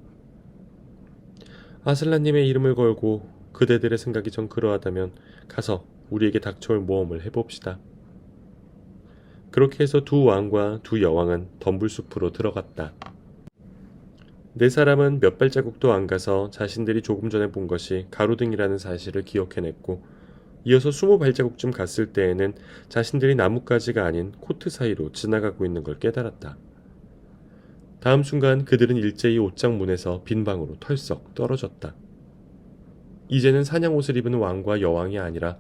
아슬란님의 이름을 걸고 그대들의 생각이 전 그러하다면 가서 우리에게 닥쳐올 모험을 해봅시다. 그렇게 해서 두 왕과 두 여왕은 덤불숲으로 들어갔다. 네 사람은 몇 발자국도 안 가서 자신들이 조금 전에 본 것이 가로등이라는 사실을 기억해냈고 이어서 20발자국쯤 갔을 때에는 자신들이 나뭇가지가 아닌 코트 사이로 지나가고 있는 걸 깨달았다. 다음 순간 그들은 일제히 옷장 문에서 빈 방으로 털썩 떨어졌다. 이제는 사냥 옷을 입은 왕과 여왕이 아니라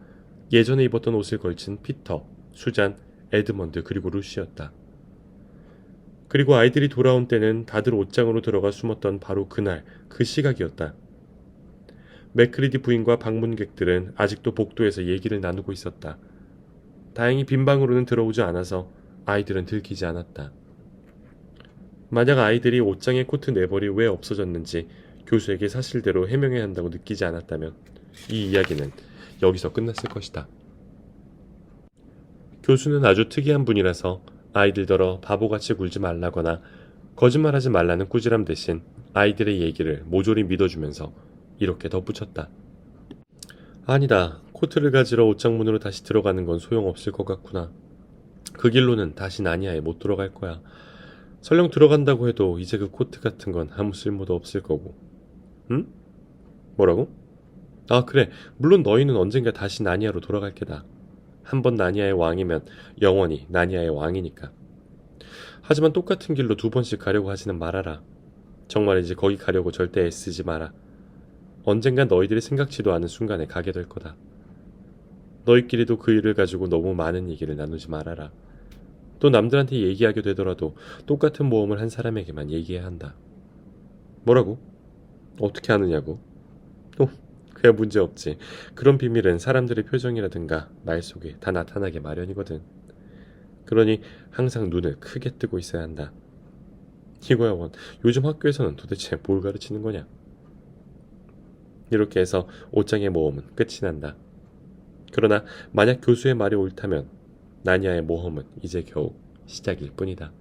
예전에 입었던 옷을 걸친 피터, 수잔, 에드먼드 그리고 루시였다. 그리고 아이들이 돌아온 때는 다들 옷장으로 들어가 숨었던 바로 그날 그 시각이었다. 맥크리디 부인과 방문객들은 아직도 복도에서 얘기를 나누고 있었다. 다행히 빈 방으로는 들어오지 않아서 아이들은 들키지 않았다. 만약 아이들이 옷장의 코트 네벌이 왜 없어졌는지 교수에게 사실대로 해명해야 한다고 느끼지 않았다면 이 이야기는 여기서 끝났을 것이다. 교수는 아주 특이한 분이라서 아이들더러 바보같이 굴지 말라거나 거짓말하지 말라는 꾸지람 대신 아이들의 얘기를 모조리 믿어주면서 이렇게 덧붙였다. 아니다. 코트를 가지러 옷장 문으로 다시 들어가는 건 소용없을 것 같구나. 그 길로는 다시 나니아에 못 들어갈 거야. 설령 들어간다고 해도 이제 그 코트 같은 건 아무 쓸모도 없을 거고. 응? 뭐라고? 아, 그래. 물론 너희는 언젠가 다시 나니아로 돌아갈 게다. 한번 나니아의 왕이면 영원히 나니아의 왕이니까. 하지만 똑같은 길로 2번씩 가려고 하지는 말아라. 정말이지 거기 가려고 절대 애쓰지 마라. 언젠간 너희들이 생각지도 않은 순간에 가게 될 거다. 너희끼리도 그 일을 가지고 너무 많은 얘기를 나누지 말아라. 또 남들한테 얘기하게 되더라도 똑같은 모험을 한 사람에게만 얘기해야 한다. 뭐라고? 어떻게 하느냐고? 그야 문제없지. 그런 비밀은 사람들의 표정이라든가 말 속에 다 나타나게 마련이거든. 그러니 항상 눈을 크게 뜨고 있어야 한다. 이거야 원, 요즘 학교에서는 도대체 뭘 가르치는 거냐? 이렇게 해서 옷장의 모험은 끝이 난다. 그러나 만약 교수의 말이 옳다면 나니아의 모험은 이제 겨우 시작일 뿐이다.